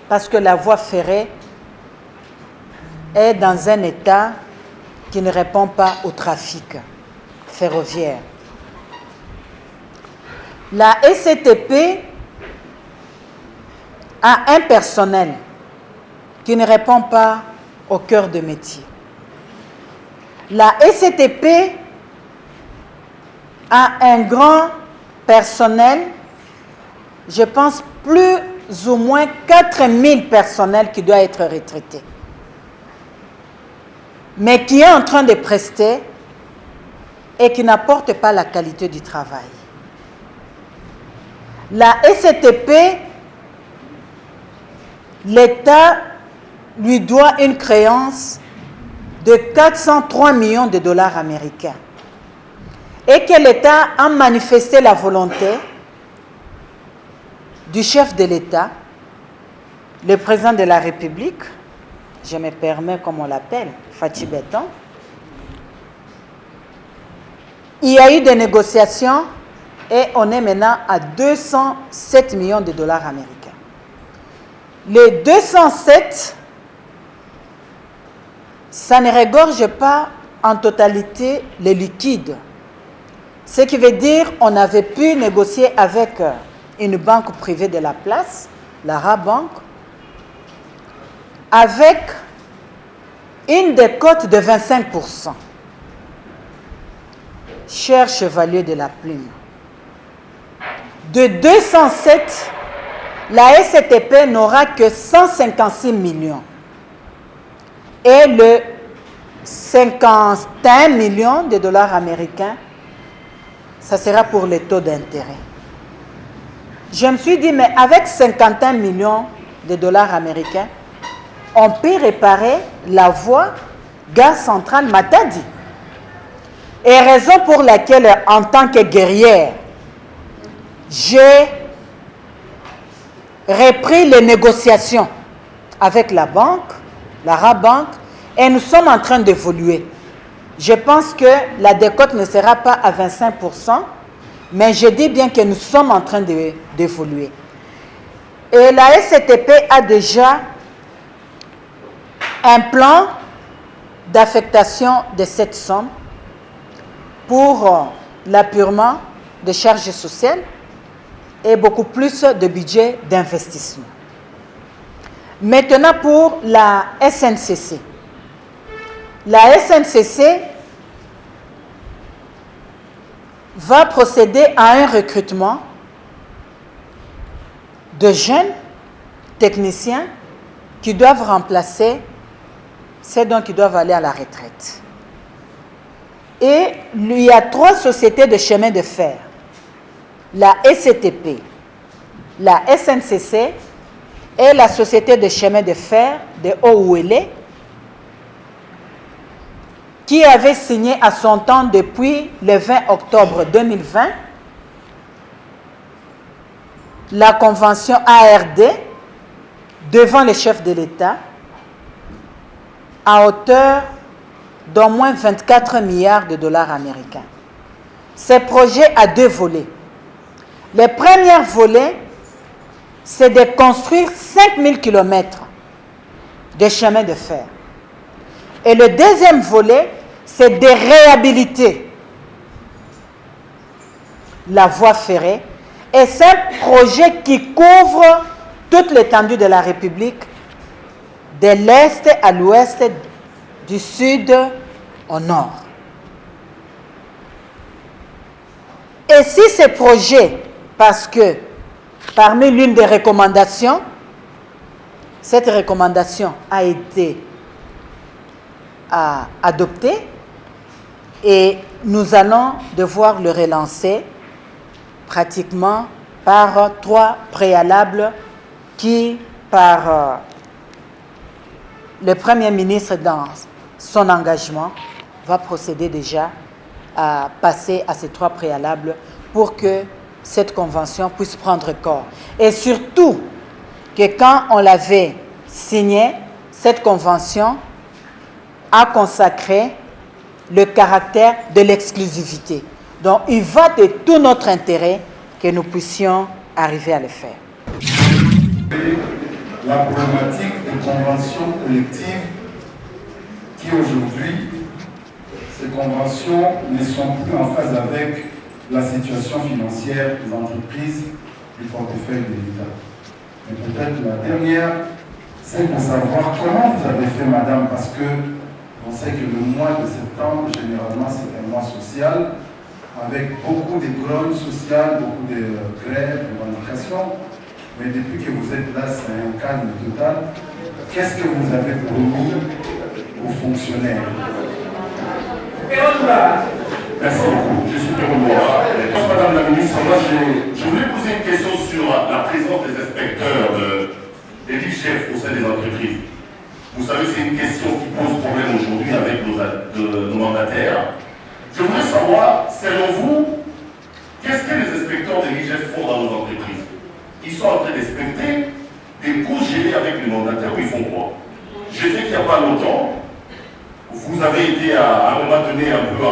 parce que la voie ferrée est dans un état qui ne répond pas au trafic ferroviaire. La SCTP a un personnel qui ne répond pas au cœur de métier. La SCTP a un grand personnel, je pense plus ou moins 4000 personnels qui doivent être retraités, mais qui est en train de prester et qui n'apporte pas la qualité du travail. La SCTP, l'État lui doit une créance de 403 millions de dollars américains et que l'État a manifesté la volonté du chef de l'État, le président de la République, je me permets comme on l'appelle, Fatou Béton. Il y a eu des négociations et on est maintenant à 207 millions de dollars américains. Les 207, ça ne regorge pas en totalité les liquides. Ce qui veut dire qu'on avait pu négocier avec une banque privée de la place, la Rabank, avec une décote de 25%. Cher chevalier de la plume, de 207, la STP n'aura que 156 millions. Et le 51 millions de dollars américains, ça sera pour les taux d'intérêt. Je me suis dit, mais avec 51 millions de dollars américains, on peut réparer la voie gare centrale Matadi. Et raison pour laquelle, en tant que guerrière, j'ai repris les négociations avec la banque, la Rabank, et nous sommes en train d'évoluer. Je pense que la décote ne sera pas à 25%, mais je dis bien que nous sommes en train d'évoluer. Et la STP a déjà un plan d'affectation de cette somme pour l'appurement des charges sociales et beaucoup plus de budget d'investissement. Maintenant pour la SNCC. La SNCC va procéder à un recrutement de jeunes techniciens qui doivent remplacer ceux dont ils doivent aller à la retraite. Et il y a 3 sociétés de chemin de fer. La STP, la SNCC et la société de chemin de fer de Ouélé, qui avait signé à son temps depuis le 20 octobre 2020 la convention ARD devant le chef de l'État à hauteur d'au moins 24 milliards de dollars américains. Ce projet a 2 volets. Le premier volet, c'est de construire 5000 km de chemin de fer. Et le deuxième volet, c'est de réhabiliter la voie ferrée. Et c'est un projet qui couvre toute l'étendue de la République, de l'Est à l'Ouest, du Sud au Nord. Et si ce projet, parce que parmi l'une des recommandations, cette recommandation a été adoptée et nous allons devoir le relancer pratiquement par 3 préalables qui, par le Premier ministre dans son engagement, va procéder déjà à passer à ces 3 préalables pour que cette convention puisse prendre corps. Et surtout, que quand on l'avait signée, cette convention a consacré le caractère de l'exclusivité. Donc, il va de tout notre intérêt que nous puissions arriver à le faire. La problématique des conventions collectives qui aujourd'hui, ces conventions ne sont plus en phase avec la situation financière des entreprises du portefeuille de l'État. Et peut-être la dernière, c'est pour savoir comment vous avez fait, madame, parce que on sait que le mois de septembre, généralement, c'est un mois social, avec beaucoup de grogne sociales, beaucoup de grèves, de revendications. Mais depuis que vous êtes là, c'est un calme total. Qu'est-ce que vous avez promis aux fonctionnaires? Merci beaucoup. Je suis Pierre Noir. Madame la ministre, moi je voulais poser une question sur la présence des inspecteurs des chefs au sein des entreprises. Vous savez, c'est une question qui pose problème aujourd'hui avec nos mandataires. Je voudrais savoir, selon vous, qu'est-ce que les inspecteurs des chefs font dans nos entreprises? Ils sont en train d'inspecter des coûts gérés avec les mandataires, ou ils font quoi? Je sais qu'il n'y a pas longtemps, vous avez été à un moment donné un peu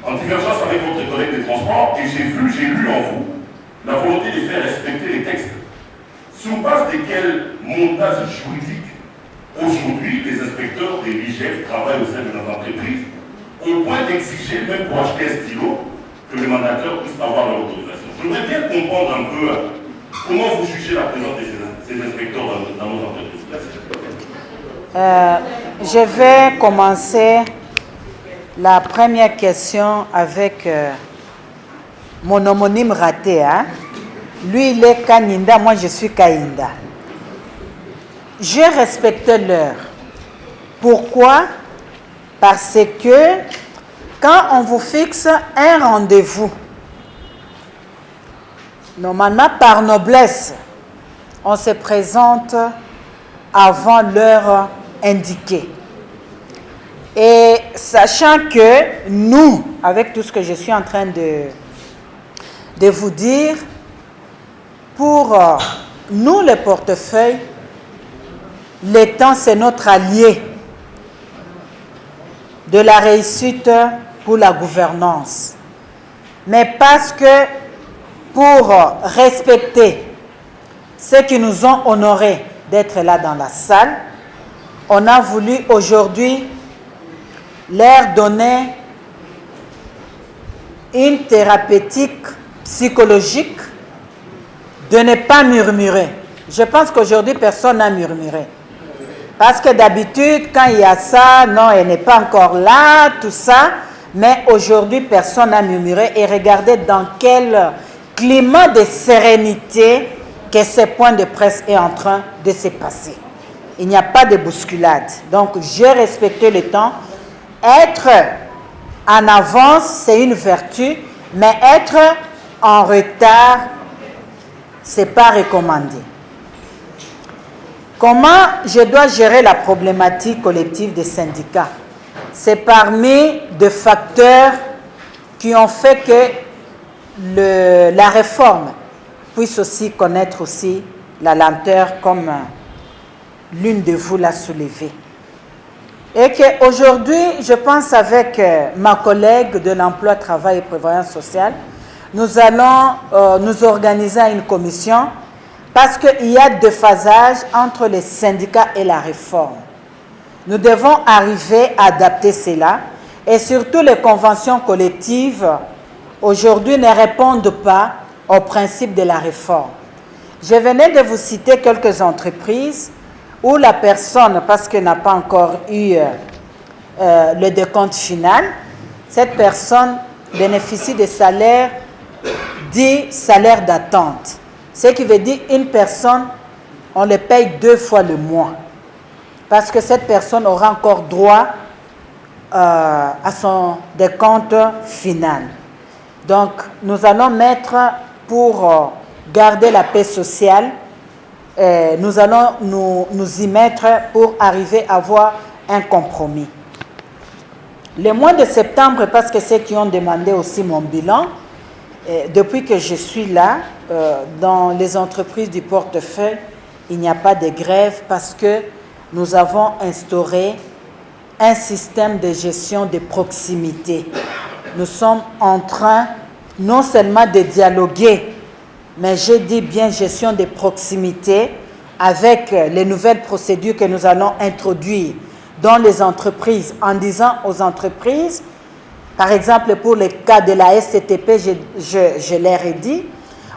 en divergence avec votre collègue des transports, et j'ai lu en vous la volonté de faire respecter les textes. Sur base de quel montage juridique aujourd'hui les inspecteurs des l'IGF travaillent au sein de nos entreprises au point d'exiger, même pour acheter un stylo, que les mandataires puissent avoir leur autorisation? Je voudrais bien comprendre un peu comment vous jugez la présence de ces inspecteurs dans nos entreprises. Merci. Je vais commencer la première question avec mon homonyme raté. Hein? Lui, il est Kaninda, moi je suis Kainda. J'ai respecté l'heure. Pourquoi? Parce que quand on vous fixe un rendez-vous, normalement par noblesse, on se présente avant l'heure indiquée. Et sachant que nous, avec tout ce que je suis en train de vous dire, pour nous les portefeuilles, le temps c'est notre allié de la réussite pour la gouvernance. Mais parce que pour respecter ceux qui nous ont honorés d'être là dans la salle, on a voulu aujourd'hui leur donner une thérapeutique psychologique de ne pas murmurer. Je pense qu'aujourd'hui, personne n'a murmuré. Parce que d'habitude, quand il y a ça, non, elle n'est pas encore là, tout ça. Mais aujourd'hui, personne n'a murmuré. Et regardez dans quel climat de sérénité que ce point de presse est en train de se passer. Il n'y a pas de bousculade. Donc, j'ai respecté le temps. Être en avance, c'est une vertu. Mais être en retard, ce n'est pas recommandé. Comment je dois gérer la problématique collective des syndicats? C'est parmi des facteurs qui ont fait que la réforme puisse aussi connaître aussi la lenteur comme l'une de vous l'a soulevé. Et qu'aujourd'hui, je pense avec ma collègue de l'emploi, travail et prévoyance sociale, nous allons nous organiser à une commission parce qu'il y a déphasage entre les syndicats et la réforme. Nous devons arriver à adapter cela et surtout les conventions collectives aujourd'hui ne répondent pas au principe de la réforme. Je venais de vous citer quelques entreprises où la personne, parce qu'elle n'a pas encore eu le décompte final, cette personne bénéficie des salaires dits salaires d'attente. Ce qui veut dire une personne, on le paye 2 fois le mois. Parce que cette personne aura encore droit à son décompte final. Donc, nous allons mettre, pour garder la paix sociale, nous allons nous y mettre pour arriver à avoir un compromis. Le mois de septembre, parce que ceux qui ont demandé aussi mon bilan, depuis que je suis là, dans les entreprises du portefeuille, il n'y a pas de grève parce que nous avons instauré un système de gestion de proximité. Nous sommes en train non seulement de dialoguer, mais je dis bien gestion de proximité avec les nouvelles procédures que nous allons introduire dans les entreprises en disant aux entreprises, par exemple pour le cas de la SCTP, je leur ai dit,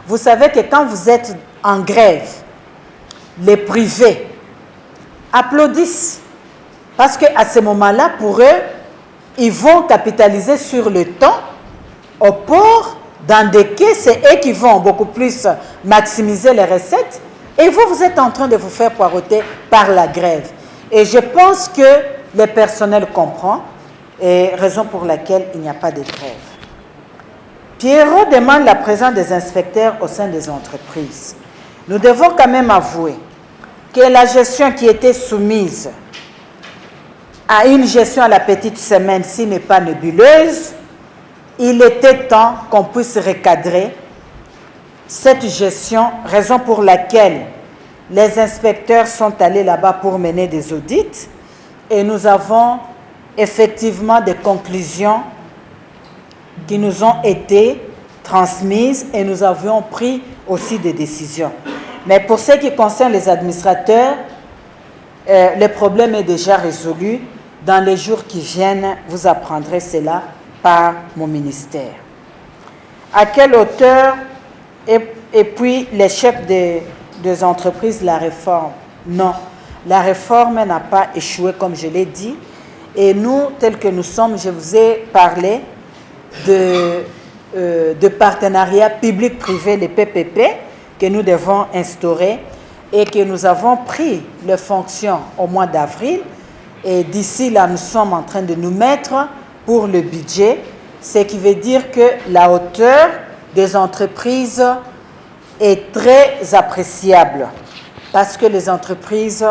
vous savez que quand vous êtes en grève, les privés applaudissent. Parce qu'à ce moment-là, pour eux, ils vont capitaliser sur le temps au port, dans des quais, c'est eux qui vont beaucoup plus maximiser les recettes. Et vous êtes en train de vous faire poireauter par la grève. Et je pense que le personnel comprend, et raison pour laquelle il n'y a pas de grève. Pierrot demande la présence des inspecteurs au sein des entreprises. Nous devons quand même avouer que la gestion qui était soumise à une gestion à la petite semaine, s'il n'est pas nébuleuse, il était temps qu'on puisse recadrer cette gestion, raison pour laquelle les inspecteurs sont allés là-bas pour mener des audits et nous avons effectivement des conclusions qui nous ont été transmises et nous avions pris aussi des décisions. Mais pour ce qui concerne les administrateurs, le problème est déjà résolu. Dans les jours qui viennent, vous apprendrez cela par mon ministère. À quelle hauteur et puis les chefs des entreprises, la réforme? Non. la réforme n'a pas échoué, comme je l'ai dit. Et nous, tels que nous sommes, je vous ai parlé de partenariat public-privé, les PPP, que nous devons instaurer et que nous avons pris les fonctions au mois d'avril. Et d'ici là, nous sommes en train de nous mettre pour le budget, ce qui veut dire que la hauteur des entreprises est très appréciable parce que les entreprises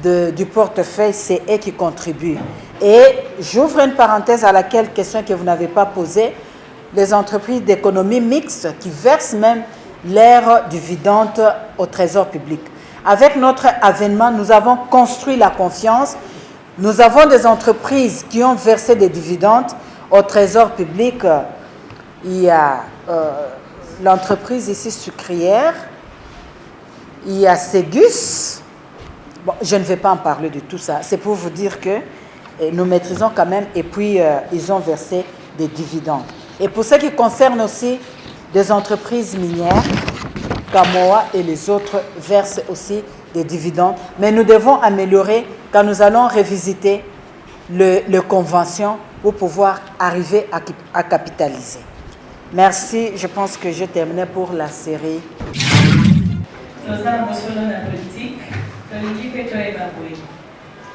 du portefeuille, c'est eux qui contribuent. Et j'ouvre une parenthèse à laquelle question que vous n'avez pas posée, les entreprises d'économie mixte qui versent même leurs dividendes au trésor public. Avec notre avènement, nous avons construit la confiance. Nous avons des entreprises qui ont versé des dividendes au trésor public. Il y a l'entreprise ici sucrière, il y a Ségus. Bon, je ne vais pas en parler de tout ça. C'est pour vous dire que nous maîtrisons quand même et puis ils ont versé des dividendes. Et pour ce qui concerne aussi des entreprises minières, Kamoa et les autres versent aussi des dividendes. Mais nous devons améliorer quand nous allons revisiter le convention pour pouvoir arriver à capitaliser. Merci. Je pense que je terminais pour la série. Nous avons la politique.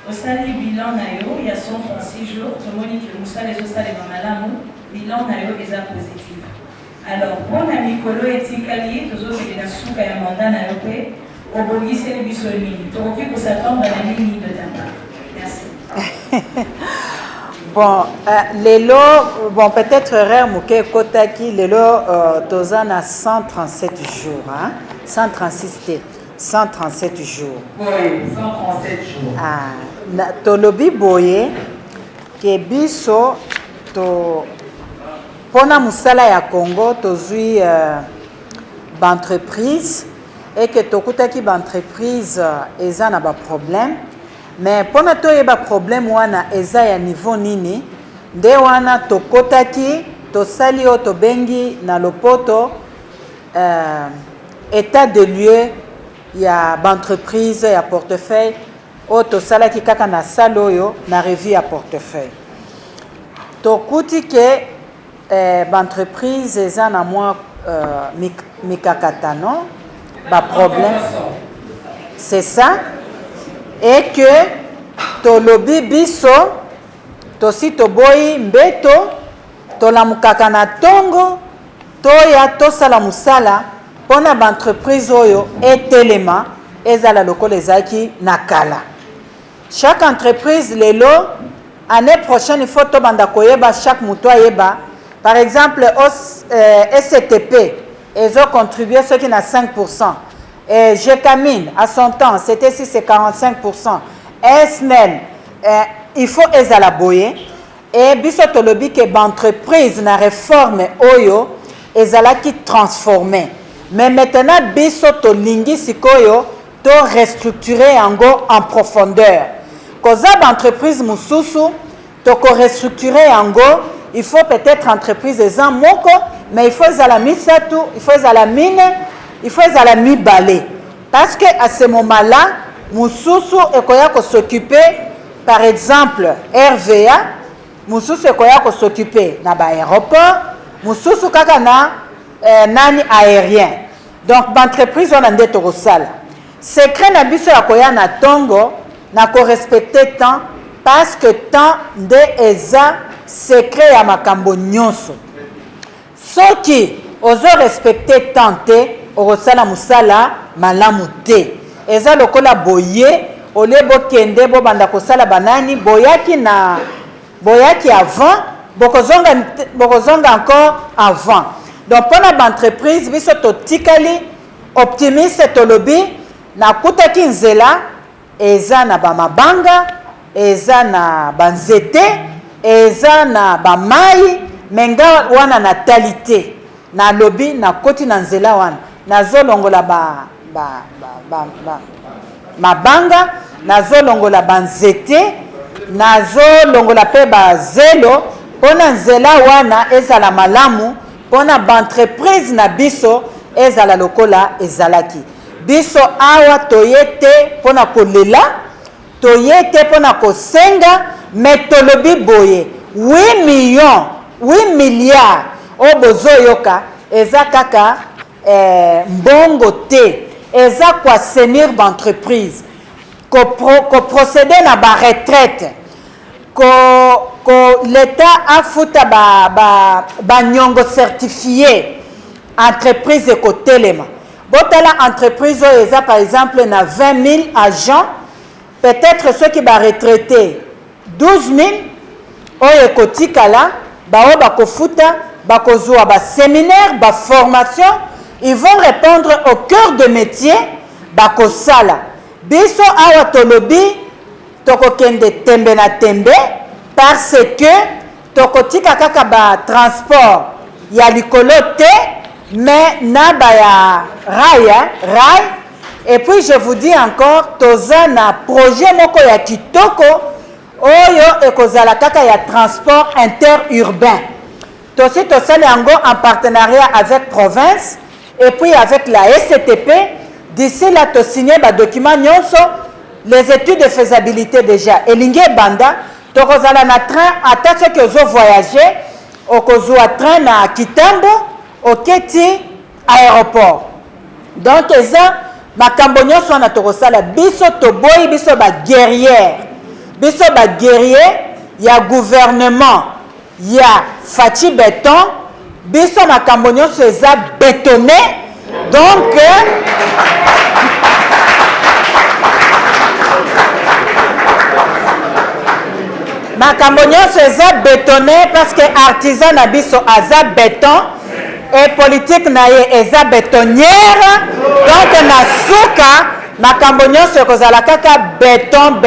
Au stade bilan nayo, il y a 136 jours, tout le monde dit que nous sommes les stades de Malamu, bilan nayo est positif. Alors, pour la Mikolo et Tikali, tous autres qui sont à un mandat nayo, au Bogi, c'est le Bissolini. Donc, il faut s'attendre à la ligne de Dama. Merci. Bon, bon peut-être Remouké Kotaki, Tozan a 137 jours, hein? 137 jours. Oui, 137 jours. Ah, Tolobi Boye, que biso, pona musala ya Congo, tozui d'entreprise, et que tokutaki d'entreprise, eza na ba problème. Mais pona to yeba problème wana eza ya niveau nini, nde wana tokotaki, tosali o tobengi na lopoto, état de lieu, il y a l'entreprise, il y a portefeuille, auto salaki kaka na saloyo na revue à portefeuille. Tokuti ke l'entreprise eza na moi mikakatano, ba problème. C'est ça. Et que tolobi biso, tosi toboyi mbeto, tolamukaka na tongo, toya tosala musala. Pour l'entreprise oyo etelema ezala lokolo ezaki nakala. Chaque entreprise lelo année prochaine il faut to banda koyeba chaque muto yeba. Par exemple STP ils ont contribué ce qui n'a 5%. Et Jecamine à son temps c'était si c'est 45%. SNEL il faut ezala boye et biso tolobi ke l'entreprise na réforme oyo ezala ki transformer. Mais maintenant, biso to lingi sikoyo to restructurer en profondeur. Koza d'entreprise mususu to ko restructurer il faut peut-être entreprise ezan moko, mais il faut la misatu, il faut la mine, il faut la mi balé. Parce que à ce moment-là, mususu ekoya ko s'occuper par exemple RVA, mususu ekoya ko s'occuper na ba aéroport, mususu kaka na nani aérien. Donc l'entreprise on a ndé torosala. Secret na biso ya koya na tongo na ko respecter temps parce que temps de eza secret ya makambo nyonso. Soki ozo respecter temps te orosala musala malamu te. Eza lokola boye olebo kende bo banda kosala banani boyaki avant bokozonga encore avant. Donc, pour l'entreprise, biso to tikali optimiste tolobi na kutaki nzela eza na ba mabanga, eza na banzete, eza na ba mai, menga wana natalité na lobi na koti na nzela wana na zolongola mabanga, na zolongola banzete, na zolongola pe ba zelo, pona nzela wana eza la malamu. Pour l'entreprise na biso ezala lokola ezalaki. biso awa toyete pona kolela toyete pona kosenga mais tolobi boye 8 milliards o bozoyoka eza kaka mbongo te eza kwa assainir d'entreprise ko procéder na ba retraite l'État a foutu ba nyongo certifié entreprise ekotelema botala entreprise eza par exemple na 20 000 agents peut-être ceux qui ba retraité 12 000 oyo ekotikala bao bakofuta bakozwa ba séminaire ba formation ils vont répondre au cœur de métier bakosala biso awa tolobi tokokende tembe na tembe parce que tokotika kaka ba transport ya likolo te mais na ba ya rail et puis je vous dis encore toza na projet moko ya kitoko oyo ekozala kaka ya transport interurbain tosi tosali yango en partenariat avec province et puis avec la SCTP d'ici là to signer ba document nyonso les études de faisabilité déjà elingi banda tokozala na train ata soki ozo voyager okozwa train na Kitambo oketi aéroport donc eza makambo nyonso wana tokosala biso toboyi biso baguerrière ya gouvernement ya Fachi Béton biso makambo nyonso eza bétonné donc makambo nyonso eza bétonné parce que artisan na biso aza béton et politique na ye eza bétonnière donc na suka makambo nyonso ekozala kaka béton